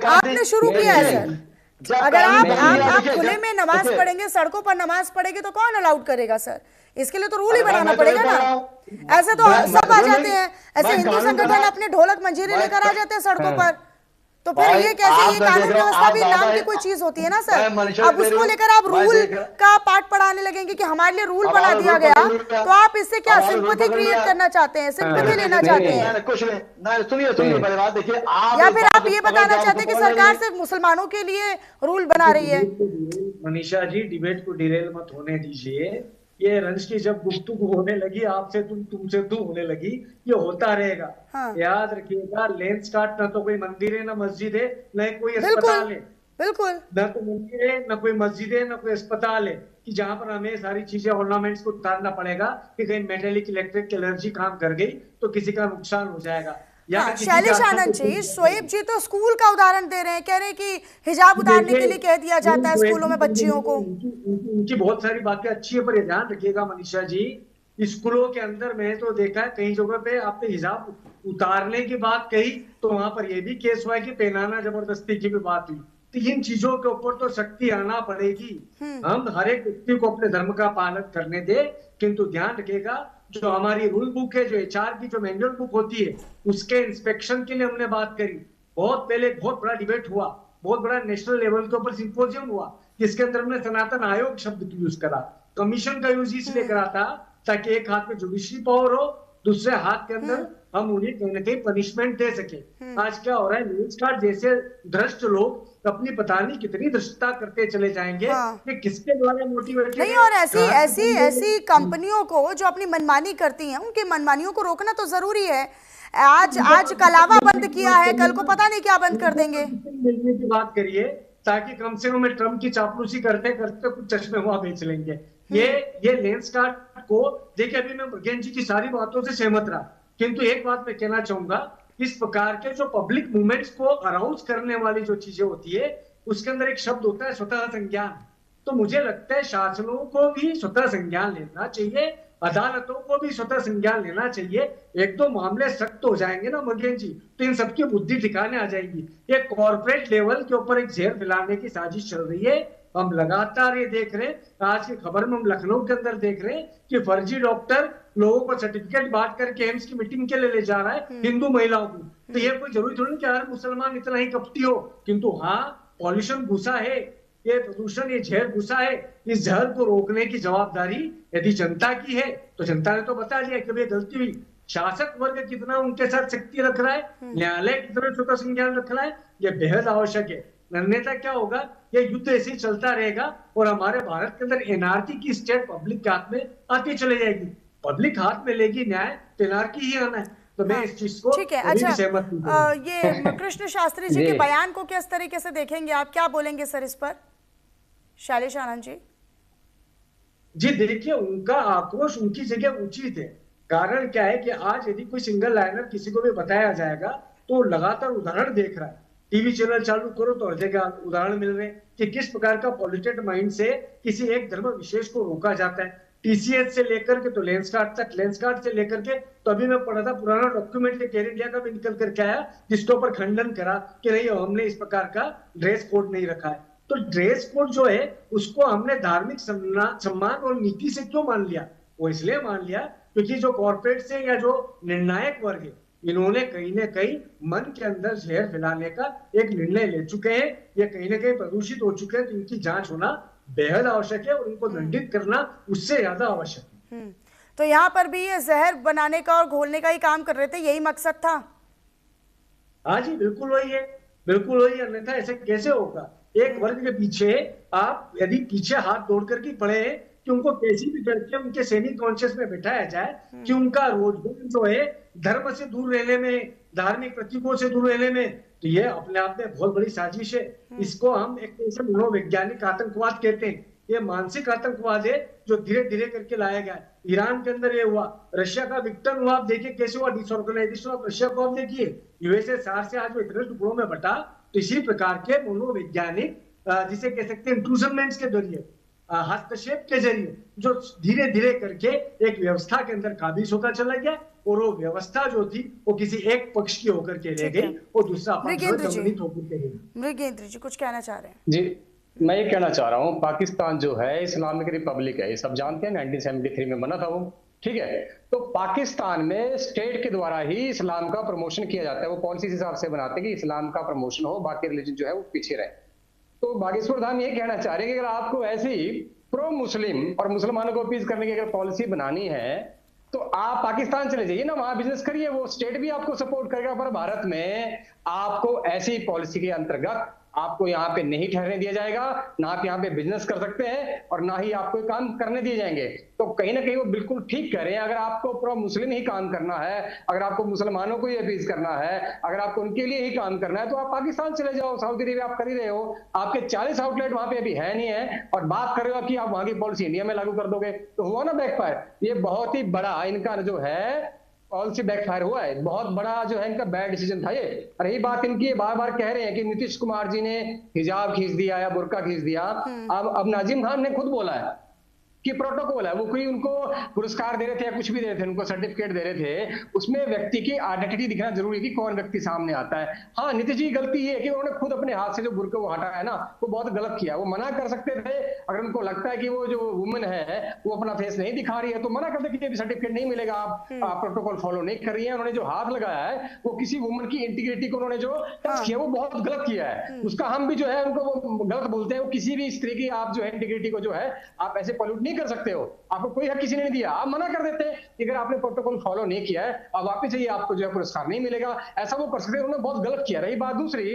आपने शुरू किया है सर। अगर आप खुले में नमाज पढ़ेंगे, सड़कों पर नमाज पढ़ेंगे तो कौन अलाउड करेगा सर? इसके लिए तो रूल ही बनाना पड़ेगा ना। ऐसे तो सब आ जाते हैं, ऐसे हिंदू संगठन अपने ढोलक मंजीरे लेकर आ जाते हैं सड़कों पर, तो फिर ये कैसे? ये कानून व्यवस्था भी नाम की कोई चीज होती है ना सर। अब उसको लेकर आप रूल का पाठ पढ़ाने लगेंगे कि हमारे लिए रूल बना दिया गया, तो आप इससे क्या सिंपैथी क्रिएट करना चाहते हैं, सिंपैथी लेना चाहते हैं? कुछ नहीं, सुनिए मेरी बात देखिए। या फिर आप ये बताना चाहते हैं कि सरकार सिर्फ मुसलमानों के लिए रूल बना रही है? मनीषा जी डिबेट को डिरेल मत होने दीजिए। ये रंज की जब गुफ्तगू होने लगी, आपसे तुमसे तू होने लगी, ये होता रहेगा। हाँ। याद रखिएगा लेंस काट ना तो कोई मंदिर है ना मस्जिद है न कोई अस्पताल है। बिल्कुल न तो मंदिर है न कोई मस्जिद है न कोई अस्पताल है कि जहां पर हमें सारी चीजें ऑर्नामेंट्स को उतारना पड़ेगा कि कहीं मेटेलिक इलेक्ट्रिक एलर्जी काम कर गई तो किसी का नुकसान हो जाएगा। शैलेश आनंद जी, शोएब जी तो स्कूल का उदाहरण दे रहे हैं, कह रहे हैं कि हिजाब उतारने के लिए कह दिया जाता है स्कूलों में बच्चियों को। उनकी बहुत सारी बातें अच्छी है, पर ध्यान रखिएगा मनीषा जी, स्कूलों के अंदर मैंने तो देखा है कई जगह पे आपने हिजाब उतारने की बात कही तो वहां पर यह भी केस हुआ है कि पहनाना जबरदस्ती की भी बात हुई। तो इन चीजों के ऊपर तो सख्ती आना पड़ेगी। हम हर एक व्यक्ति को अपने धर्म का पालन करने दे, किंतु ध्यान रखिएगा जो हमारी रूल बुक है, जो एचआर की जो मैनुअल बुक होती है, उसके इंस्पेक्शन के लिए हमने बात करी। बहुत पहले बहुत बड़ा डिबेट हुआ, बहुत बड़ा नेशनल लेवल के ऊपर सिंपोजियम हुआ, जिसके अंदर हमने सनातन आयोग शब्द यूज करा, कमीशन का यूज इसलिए करा था ताकि एक हाथ में जुडिशरी पावर हो, दूसरे हाथ के अंदर हम उन्हें कहीं ना कहीं पनिशमेंट दे सके। आज क्या हो रहा है, न्यूज कार्ड जैसे भ्रष्ट लोग अपनी पता नहीं कितनी दृष्टता करते चले जाएंगे कि किसके द्वारा मोटिवेटेड नहीं। और ऐसी कंपनियों को जो अपनी मनमानी करती हैं, उनकी मनमानियों को रोकना तो जरूरी है। आज कलावा बंद किया है, कल को पता नहीं क्या बंद कर देंगे। मिलने की बात करिए ताकि कम से कम ट्रम्प की चापलूसी करते करते कुछ चश्मे हुआ बेच लेंगे। ये लेंस कार्ड को देखिए, अभी मैं मुर्गेन जी की सारी बातों से सहमत रहा, किंतु एक बात मैं कहना चाहूंगा, इस प्रकार के जो पब्लिक मूवमेंट्स को अराउज करने वाली जो चीजें होती है उसके अंदर एक शब्द होता है स्वतः संज्ञान। तो मुझे लगता है शासनों को भी स्वतः संज्ञान लेना चाहिए अदालतों को भी स्वतः संज्ञान लेना चाहिए। एक दो मामले सख्त हो जाएंगे ना मगेन जी, तो इन सबकी बुद्धि ठिकाने आ जाएगी। ये कॉर्पोरेट लेवल के ऊपर एक जहर फैलाने की साजिश चल रही है। हम लगातार ये देख रहे हैं, आज की खबर में हम लखनऊ के अंदर देख रहे हैं कि फर्जी डॉक्टर लोगों को सर्टिफिकेट बांट करके एम्स की मीटिंग के लिए ले जा रहा है हिंदू महिलाओं को। तो ये कोई जरूरी थोड़ी कि हर मुसलमान इतना ही कपटी हो, किंतु हाँ पॉल्यूशन घुसा है, ये प्रदूषण, ये जहर घुसा है। इस जहर को रोकने की जवाबदारी यदि जनता की है तो जनता ने तो बता दिया कि भाई गलती हुई। शासक वर्ग कितना उनके साथ शक्ति रख रहा है, न्यायालय कितना छोटा संज्ञान रख रहा है, ये बेहद आवश्यक है। अन्यथा क्या होगा, ये युद्ध ऐसे ही चलता रहेगा और हमारे भारत के अंदर एनआरकी की स्टेट पब्लिक के हाथ में आती चले जाएगी। पब्लिक हाथ में लेगी न्याय तो एनआरकी ही आना है। तो मैं इस चीज को ठीक है। कभी भी अच्छा, सहमत नहीं करूंगा। ये कृष्ण शास्त्री जी के बयान को किस तरीके से देखेंगे आप, क्या बोलेंगे सर इस पर, शैलेश आनंद जी? जी देखिए, उनका आक्रोश उनकी जगह उचित है। कारण क्या है कि आज यदि कोई सिंगल लाइनर किसी को भी बताया जाएगा तो लगातार उदाहरण देख रहा है। टीवी चैनल चालू करो तो हर जगह उदाहरण मिल रहे हैं कि किस प्रकार का पॉल्यूटेड माइंड से किसी एक धर्म विशेष को रोका जाता है। टीसीएच से लेकर के तो लेंसकार्ट तक, लेंसकार्ट से लेकर के तो अभी मैं पढ़ा था पुराना डॉक्यूमेंट एयर इंडिया का भी निकल करके आया जिसके ऊपर खंडन करा कि नहीं हमने इस प्रकार का ड्रेस कोड नहीं रखा है। तो ड्रेस कोड जो है उसको हमने धार्मिक सम्मान और नीति से क्यों मान लिया? वो इसलिए मान लिया क्योंकि जो कॉर्पोरेट से या जो निर्णायक वर्ग है इन्होंने कहीं ना कहीं मन के अंदर जहर फैलाने का एक निर्णय ले चुके हैं। ये कहीं ना कहीं प्रदूषित हो चुके हैं, तो इनकी जांच होना बेहद आवश्यक है और उनको दंडित करना उससे ज्यादा आवश्यक है। तो यहाँ पर भी ये जहर बनाने का और घोलने का ही काम कर रहे थे, यही मकसद था? हाँ जी बिल्कुल वही है, बिल्कुल वही। अन्यथा ऐसे कैसे होगा? एक वर्ग के पीछे आप यदि पीछे हाथ जोड़ करके पड़े कि उनको कैसी भी करके उनके सेमी कॉन्शियस में बिठाया जाए कि उनका रोजगार जो है धर्म से दूर रहने में, धार्मिक प्रतीकों से दूर रहने में, तो ये अपने आप में बहुत बड़ी साजिश है। इसको हम एक तरह से मनोवैज्ञानिक आतंकवाद कहते हैं। ये मानसिक आतंकवाद है जो धीरे धीरे करके लाया गया। ईरान के अंदर ये हुआ, रशिया का विक्टर हुआ, आप देखिए कैसे हुआ डिसऑर्गेनाइजेशन ऑफ रशिया को। आप देखिए यूएसएसआर से आज वो इतने टुकड़ों में बटा। तो इसी प्रकार के मनोवैज्ञानिक जिसे कह सकते हैं इंट्रूजनमेंट्स के जरिए, हस्तक्षेप के जरिए जो धीरे धीरे करके एक व्यवस्था के अंदर काबिज होता चला गया और वो व्यवस्था जो थी वो किसी एक पक्ष की होकर के रह गई और दूसरा पक्ष दमनित होकर के रह गई। मृगेंद्र जी कुछ कहना चाह रहे हैं? जी मैं ये कहना चाह रहा हूँ, पाकिस्तान जो है इस्लामिक रिपब्लिक है, ये सब जानते हैं, 1973 में बना था वो, ठीक है। तो पाकिस्तान में स्टेट के द्वारा ही इस्लाम का प्रमोशन किया जाता है। वो पॉलिसी हिसाब से बनाते हैं कि इस्लाम का प्रमोशन हो, बाकी रिलीजन जो है वो पीछे रहे। तो बागेश्वर धाम ये कहना चाह रहे हैं कि अगर आपको ऐसी प्रो मुस्लिम और मुसलमानों को अपील करने की अगर पॉलिसी बनानी है तो आप पाकिस्तान चले जाइए ना, वहां बिजनेस करिए, वो स्टेट भी आपको सपोर्ट करेगा। पर भारत में आपको ऐसी पॉलिसी के अंतर्गत आपको यहाँ पे नहीं ठहरने दिया जाएगा, ना आप यहाँ पे बिजनेस कर सकते हैं और ना ही आपको काम करने दिए जाएंगे। तो कहीं ना कहीं वो बिल्कुल ठीक कह रहे हैं। अगर आपको प्रो मुस्लिम ही काम करना है, अगर आपको मुसलमानों को ही अपील करना है, अगर आपको उनके लिए ही काम करना है तो आप पाकिस्तान चले जाओ। सऊदी अरेबिया आप कर ही रहे हो, आपके 40 आउटलेट वहां पे अभी है नहीं है और बात कर रहे हो कि आप वहां की पॉलिसी इंडिया में लागू कर दोगे, तो हुआ ना बैकफायर। ये बहुत ही बड़ा इनका जो है पॉलिसी बैकफायर हुआ है, बहुत बड़ा जो है इनका बैड डिसीजन था ये। रही बात इनकी, बार बार कह रहे हैं कि नीतीश कुमार जी ने हिजाब खींच दिया या बुर्का खींच दिया। अब नाजिम खान ने खुद बोला है कि प्रोटोकॉल है, वो कोई उनको पुरस्कार दे रहे थे या कुछ भी दे रहे थे, उनको सर्टिफिकेट दे रहे थे, उसमें व्यक्ति की आइडेंटिटी दिखना जरूरी है कि कौन व्यक्ति सामने आता है। हाँ नीतीश जी की गलती ये है कि उन्होंने खुद अपने हाथ से जो बुर्का वो हटाया है ना, वो बहुत गलत किया। वो मना कर सकते थे, अगर उनको लगता है कि वो जो वुमेन है वो अपना फेस नहीं दिखा रही है तो मना कर दे कि सर्टिफिकेट नहीं मिलेगा, आप प्रोटोकॉल फॉलो नहीं कर रही है। उन्होंने जो हाथ लगाया है वो किसी वुमेन की इंटीग्रिटी को उन्होंने जो टच किया वो बहुत गलत किया है। उसका हम भी जो है उनको गलत बोलते हैं। वो किसी भी स्त्री की आप जो है इंटीग्रिटी को जो है आप ऐसे पॉल्यूट नहीं कर सकते हो, आपको कोई हक किसी ने नहीं दिया, आप मना कर देते हैं कि अगर आपने प्रोटोकॉल फॉलो नहीं किया है अब वापस जाइए, आपको जो है पुरस्कार नहीं मिलेगा, ऐसा वो कर सकते हैं। उन्होंने बहुत गलत किया। रही बात दूसरी,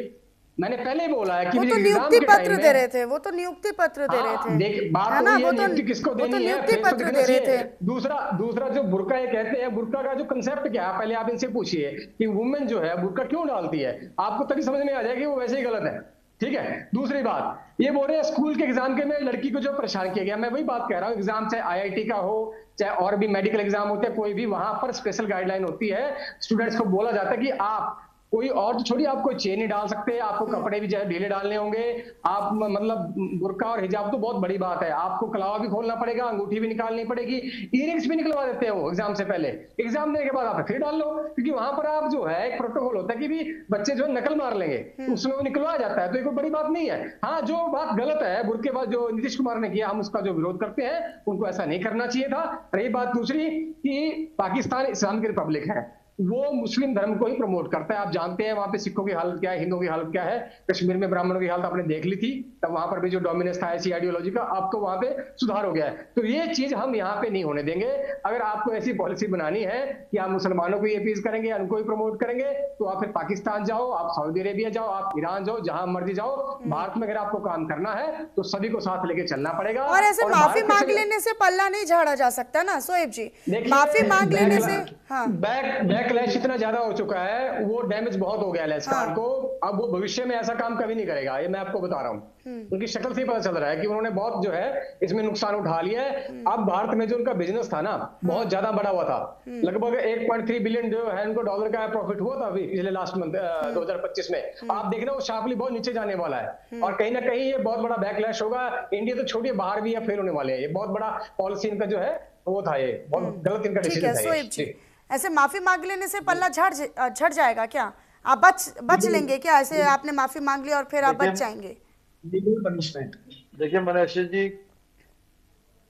मैंने पहले ही बोला है कि वो तो नियुक्ति पत्र दे रहे थे, वो तो नियुक्ति पत्र दे रहे थे। देख बात है ना, वो तो किसको देनी है, नियुक्ति पत्र दे रहे थे। दूसरा जो बुर्का ये कहते हैं, बुर्का का जो कंसेप्ट क्या है पहले आप इनसे पूछिए कि वुमेन जो है बुर्का क्यों डालती है, आपको तभी समझ में आ जाएगी वो वैसे ही गलत है, ठीक है। दूसरी बात ये बोल रहे हैं स्कूल के एग्जाम के में लड़की को जो परेशान किया गया, मैं वही बात कह रहा हूँ, एग्जाम चाहे आईआईटी का हो चाहे और भी मेडिकल एग्जाम होते हैं कोई भी, वहां पर स्पेशल गाइडलाइन होती है। स्टूडेंट्स को बोला जाता है कि आप कोई और तो छोड़िए, आप कोई चेन नहीं डाल सकते, आपको कपड़े भी जो है ढीले डालने होंगे, आप मतलब बुर्का और हिजाब तो बहुत बड़ी बात है, आपको कलावा भी खोलना पड़ेगा, अंगूठी भी निकालनी पड़ेगी, इयरिंग्स भी निकलवा देते हैं वो एग्जाम से पहले, एग्जाम देने के बाद आप फिर डाल लो, क्योंकि वहां पर आप जो है एक प्रोटोकॉल होता है कि भी बच्चे जो है नकल मार लेंगे, उसमें वो निकलवाया जाता है, तो ये कोई बड़ी बात नहीं है। हाँ, जो बात गलत है बुर्के बाद जो नीतीश कुमार ने किया, हम उसका जो विरोध करते हैं, उनको ऐसा नहीं करना चाहिए था। रही बात दूसरी कि पाकिस्तान इस्लामिक रिपब्लिक है, वो मुस्लिम धर्म को ही प्रमोट करता है। आप जानते हैं वहां पे सिखों की हालत क्या है, हिंदुओं की हालत क्या है, कश्मीर में ब्राह्मणों की हालत आपने देख ली थी, तब वहां पर भी जो डोमिनेंस था ऐसी आइडियोलॉजी का, अब तो वहां पे सुधार हो गया है। तो ये चीज हम यहाँ पे नहीं होने देंगे। अगर आपको ऐसी पॉलिसी बनानी है कि आप मुसलमानों को ये अपील करेंगे या उनको ही प्रमोट करेंगे, तो आप फिर पाकिस्तान जाओ, आप सऊदी अरेबिया जाओ, आप ईरान जाओ, जहां मर्जी जाओ। भारत में अगर आपको काम करना है तो सभी को साथ लेके चलना पड़ेगा। और ऐसे माफी मांग लेने से पल्ला नहीं झाड़ा जा सकता ना शोएब जी, माफी मांग लेने से। हाँ, बैकलैश इतना ज्यादा हो चुका है, वो डैमेज बहुत हो गया लेंस कार्ड को, अब वो भविष्य में ऐसा काम कभी नहीं करेगा, ये मैं आपको बता रहा हूँ। उनकी शक्ल से ही पता चल रहा है कि उन्होंने बहुत जो है इसमें नुकसान उठा लिया है। अब भारत में जो उनका बिजनेस था ना, बहुत ज्यादा बड़ा हुआ था, लगभग 1.3 बिलियन जो है उनको डॉलर का प्रॉफिट हुआ था अभी पिछले लास्ट मंथ 2025 में। आप देखना वो शार्पली बहुत नीचे जाने वाला है, और कहीं ना कहीं ये बहुत बड़ा बैकलैश होगा। इंडिया तो छोड़िए, बाहर भी फेल होने वाले हैं, ये बहुत बड़ा पॉलिसी इनका जो है वो था, ये बहुत गलत इनका डिसीजन था ये। ऐसे माफी मांग लेने से पल्ला झड़ जाएगा क्या? आप बच लेंगे क्या? ऐसे आपने माफी मांग ली और फिर आप बच जाएंगे? पनिशमेंट। देखिए मनीषा जी,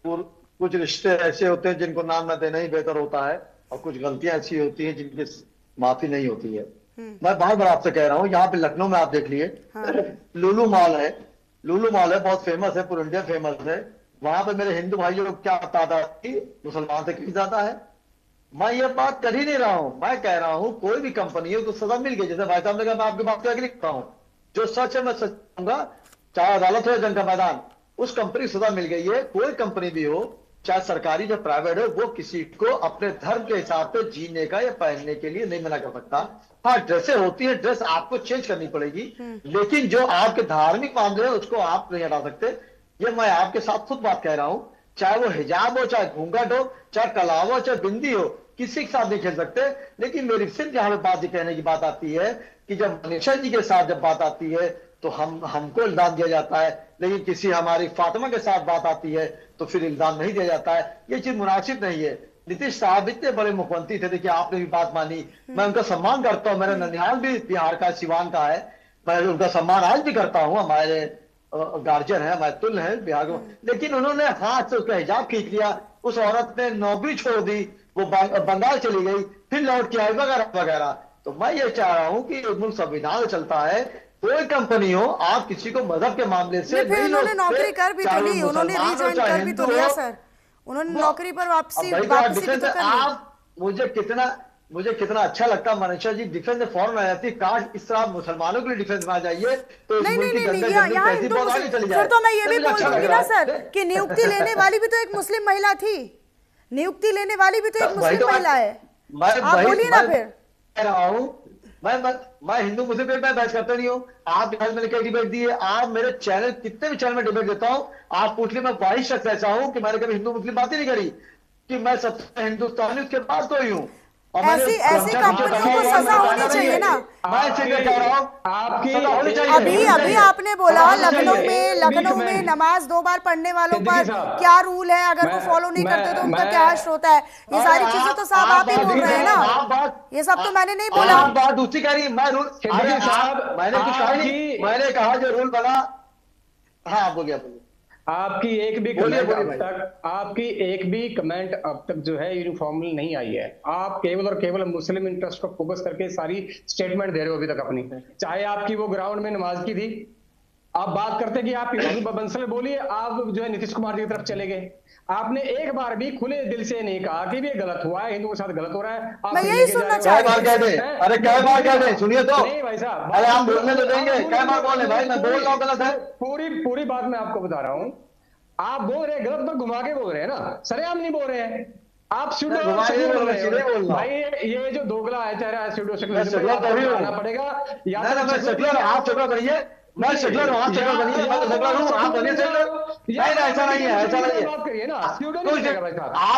कुछ रिश्ते ऐसे होते हैं जिनको नाम न देना ही बेहतर होता है, और कुछ गलतियां ऐसी होती हैं जिनकी माफी नहीं होती है। मैं बार बार आपसे कह रहा हूँ, यहाँ पे लखनऊ में आप देख लिए, लुलु मॉल है, बहुत फेमस है, पूरा इंडिया फेमस है। वहां पे मेरे हिंदू भाइयों को क्या तादाद थी, मुसलमान से कितनी ज्यादा है। मैं ये बात कर ही नहीं रहा हूं, मैं कह रहा हूं कोई भी कंपनी है तो सजा मिल गई। जैसे भाई साहब ने कहा, मैं आपकी बात एग्री करता हूं, जो सच है मैं सच कहूंगा, चाहे अदालत हो या जंग का मैदान, उस कंपनी सजा मिल गई है। कोई कंपनी भी हो, चाहे सरकारी या प्राइवेट हो, वो किसी को अपने धर्म के हिसाब से जीने का या पहनने के लिए नहीं मना कर सकता। हाँ, ड्रेसें होती है, ड्रेस आपको चेंज करनी पड़ेगी, लेकिन जो आपके धार्मिक मामले है उसको आप नहीं हटा सकते। ये मैं आपके साथ खुद बात कह रहा हूं, चाहे वो हिजाब हो, चाहे घूंघट हो, चाहे कलावा हो, चाहे बिंदी हो, किसी के साथ नहीं खेल सकते। लेकिन मेरी सिर्फ यहाँ पे बात कहने की बात आती है कि जब मनीषा जी के साथ जब बात आती है तो हमको इल्जाम दिया जाता है, लेकिन किसी हमारी फातिमा के साथ बात आती है तो फिर इल्जाम नहीं दिया जाता है। ये चीज मुनासिब नहीं है। नीतीश साहब इतने बड़े मुख्यमंत्री थे, देखिए आपने भी बात मानी, मैं उनका सम्मान करता हूँ, मेरा ननिहाल भी बिहार का, सिवान का है, मैं उनका सम्मान आज भी करता हूँ, हमारे गार्जियन है, हमारे तुल्य है बिहार को। लेकिन उन्होंने हाथ से उसका हिजाब खींच लिया, उस औरत ने नौकरी छोड़ दी, वो बंगाल चली गई, फिर लौट के आई वगैरह वगैरह। तो मैं ये चाह रहा हूँ कि मुल्क संविधान चलता है, कोई कंपनी हो, आप किसी को मजहब के मामले से फिर उन्होंने नौकरी कर भी तो ली, उन्होंने रिज्वाइन कर भी तो लिया सर, उन्होंने नौकरी पर वापसी भी तो कर ली। आप मुझे कितना अच्छा लगता मनीषा जी डिफेंस में फौरन आ जाती, काश इस तरह मुसलमानों के लिए डिफेंस में आ जाइए तो नहीं, फिर तो मैं ये भी बोल दूंगी ना सर कि नियुक्ति लेने वाली भी तो एक मुस्लिम महिला थी, नियुक्ति लेने वाली भी तो एक मुस्लिम महिला है। आप बोलिए ना फिर। कह रहा हूँ मैं हिंदू मुस्लिम पे मैं बहस करता नहीं हूँ। आप मैंने कई डिबेट दी है, आप मेरे चैनल कितने भी चैनल में डिबेट देता हूँ, आप पूछ लिए, मैं वाहिद शख्स ऐसा हूँ कि मैंने कभी हिंदू मुस्लिम बात ही नहीं करी, कि मैं सबसे हिंदुस्तानी उसके बाद कोई हूँ। ऐसी कंपनियों को सजा होनी चाहिए ना। अभी आपने बोला लखनऊ में नमाज 2 बार पढ़ने वालों पर क्या रूल है, अगर वो फॉलो नहीं करते तो उनका क्या हश्र होता है, ये सारी चीजें तो साहब आप ही बोल रहे हैं ना, ये सब तो मैंने नहीं बोला। बात दूसरी कह रही, मैं रूल मैंने कुछ कहा नहीं, मैंने कहा जो रूल बना। हाँ बोलिए। आपकी एक भी कमेंट अब तक जो है यूनिफॉर्मली नहीं आई है। आप केवल और केवल मुस्लिम इंटरेस्ट को फोकस करके सारी स्टेटमेंट दे रहे हो अभी तक अपनी, चाहे आपकी वो ग्राउंड में नमाज की थी, आप बात करते कि आप बंसल बोलिए, आप जो है नीतीश कुमार जी की तरफ चले गए। आपने एक बार भी खुले दिल से नहीं कहा कि ये गलत हुआ है, हिंदुओं के साथ गलत हो रहा है। मैं यही सुनना चाह रही हूं। अरे क्या बार कह दे, सुनिए तो। नहीं भाई साहब, अरे हम बोलने तो देंगे, क्या बार बोले भाई, मैं बोल रहा हूँ गलत है। पूरी बात मैं आपको बता रहा हूँ, आप बोल रहे हैं गलत पर घुमा के बोल रहे हैं ना, सरेआम नहीं बोल रहे हैं आप। भाई ये जो दोगला है चेहरा है, पड़ेगा या आप करिए, मैं सेकुलर हूँ, आप सेकुलर बनिए, मैं तो सेकुलर हूँ, आप बनिए सेकुलर। नहीं नहीं, ऐसा नहीं है, ऐसा नहीं है। बात करिए ना, आप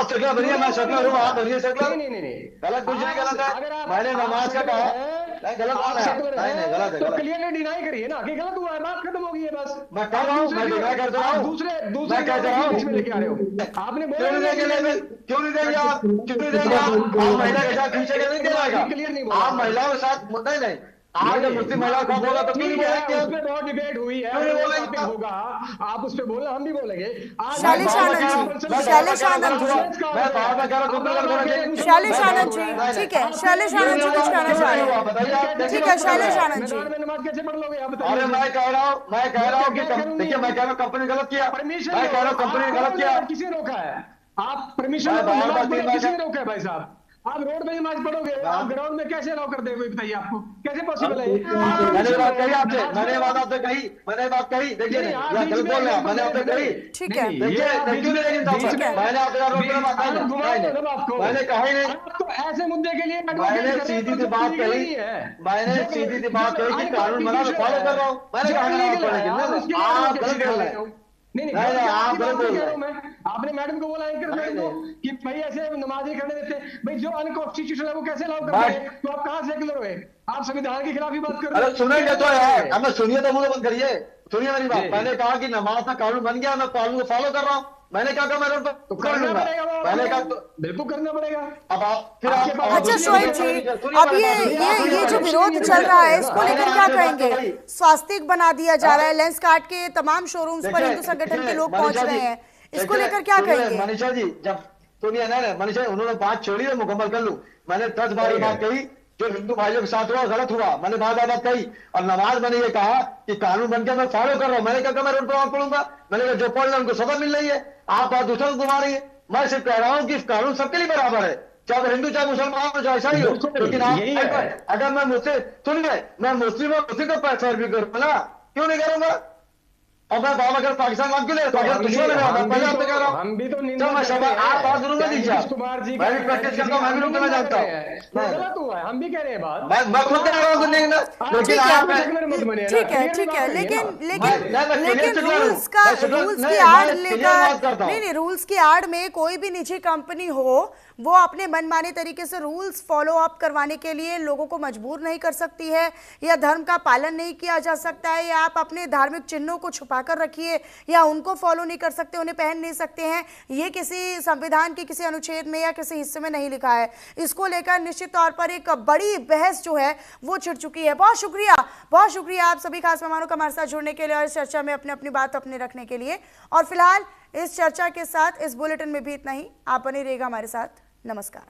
सेकुलर बनिए, मैं सेकुलर हूँ, आप बनिए सेकुलर। नहीं नहीं नहीं, गलत कुछ नहीं, गलत है। मैंने नमाज का कहा नहीं, गलत कौन है? नहीं नहीं, गलत है, तो गलत। क्लियरली डिनाई करिए ना कि गलत हुआ है, बात खत्म हो गई है बस। मैं कर रहा हूँ, मैं डिनाई कर रहा हूँ, दूसरे मैं कह रहा हूँ। बीच में लेके आ रहे हो। आपने क्यों नहीं देंगे? क्यों नहीं देंगे आप? क्यों नहीं देंगे आप? आप महिला के साथ पीछे के नहीं देगा। आप महिलाओं के साथ नहीं नहीं, आप जब मुस्लिम महिला का बोला तो क्यों नहीं बोलेंगे? उस पर बहुत डिबेट हुई है, क्यों नहीं बोलेंगे? होगा, आप उस पर बोलना, हम भी बोलेंगे। शैलेश आनंद जी, शैलेश आनंद जी, मैं बाहर में कह रहा हूँ, शैलेश आनंद जी, ठीक है, शैलेश आनंद जी कुछ कहना चाह रहे हैं, बताइए। ठीक है शैलेश आनंद जी। नमाज कैसे पढ़ लोगे आप? अरे मैं कह रहा हूँ कि देखिए, मैं कह रहा हूँ कंपनी गलत किया, मैं कह रहा हूँ कंपनी ने गलत किया। किसी ने रोका है? आप परमिशन किसी ने रोका है भाई साहब? आप रोड पे नमाज पढ़ोगे, आप ग्राउंड में कैसे अलाउ कर देंगे? बताइए, आपको कैसे पॉसिबल है? मैंने बात कही आपसे, मैंने बात आपसे कही, मैंने बात कही, देखिए गलत बोल रहे हैं, मैंने आपसे कही। ठीक है, देखिए मैंने आपसे मैंने कहा ही नहीं। तो ऐसे मुद्दे के लिए मैंने सीधी सी बात कही, मैंने सीधी सी बात कही कि कानून बना, मैं फॉलो कर रहा हूँ। मैंने कहा आप गलत बोल रहे हैं। नहीं आप गलत बोल रहे हैं। आपने मैडम को बोला एंकर मैडम को कि भाई ऐसे नमाज नहीं करने देते, भाई जो अनकॉन्स्टिट्यूशनल है वो कैसे अलाउ करते हैं? तो आप कहां सेकुलर हुए? आप संविधान के खिलाफ ही बात कर रहे हैं। अरे सुनेंगे तो यार, अब सुनिए तो मुझे बंद करिए, सुनिए मेरी बात। मैंने कहा कि नमाज का कानून बन गया, मैं कानून को फॉलो कर रहा हूँ। मैंने क्या कहा, मैं रोड पर कर लूंगा, मैंने कहा बिल्कुल करना पड़ेगा। अब आप फिर अच्छा शोएब जी, अब ये जो विरोध चल रहा है इसको लेकर क्या कहेंगे? स्वास्तिक बना दिया जा रहा है, लेंस कार्ट के तमाम शोरूम्स पर हिंदू संगठन के लोग पहुंच रहे हैं, इसको लेकर क्या कहेंगे? मनीषा जी, जब सुनिए ना मनीषा, उन्होंने बात छोड़ी है, मुकम्मल कर लूं। मैंने 10 बार बात कही, जो हिंदू भाइयों के साथ हुआ गलत हुआ, मैंने बात कही। और नमाज मैंने ये कहा कि कानून बनकर मैं फॉलो कर रहा हूँ। मैंने कहा मैं रोड पर पढ़ूंगा, मैंने कहा जो पढ़ रहे उनको सजा मिल रही है, आप बात दूसरे को घुमा रही है। मैं सिर्फ कह रहा हूँ कि कानून सबके लिए बराबर है, चाहे हिंदू चाहे मुसलमान हो, चाहे ईसाई हो। लेकिन आप अगर मैं मुस्लिम, सुनिए, मैं मुस्लिम और मुस्लिम को पैसा भी करूंगा ना, क्यों नहीं करूंगा? और मैं बाबा अगर पाकिस्तान मान क्यों ले, पाकिस्तान दुश्मन है, मैं पहले आपसे कह रहा हूँ। हम भी तो आप बात जरूर दीजिए, मैं भी प्रैक्टिस करता हूँ, मैं भी रुक करना जानता हूँ। गलत हुआ है, हम भी कह रहे हैं बात, मैं खुद कह रहा हूँ, लेकिन ठीक है, लेकिन रूल्स की आड़ लेकर नहीं, रूल्स की आड़ में कोई भी निजी कंपनी हो वो अपने मनमाने तरीके से रूल्स फॉलो अप करवाने के लिए लोगों को मजबूर नहीं कर सकती है, या धर्म का पालन नहीं किया जा सकता है, या आप अपने धार्मिक चिन्हों को छुपा कर रखिए, या उनको फॉलो नहीं कर सकते, उन्हें पहन नहीं सकते हैं। ये किसी संविधान के किसी अनुच्छेद में या किसी हिस्से में नहीं लिखा है। इसको लेकर निश्चित तौर पर एक बड़ी बहस जो है वो छिड़ चुकी है। बहुत शुक्रिया आप सभी खास मेहमानों का हमारे साथ जुड़ने के लिए और इस चर्चा में अपनी बात अपने रखने के लिए। और फिलहाल इस चर्चा के साथ इस बुलेटिन में भी इतना ही। आप बने रहिएगा हमारे साथ। नमस्कार।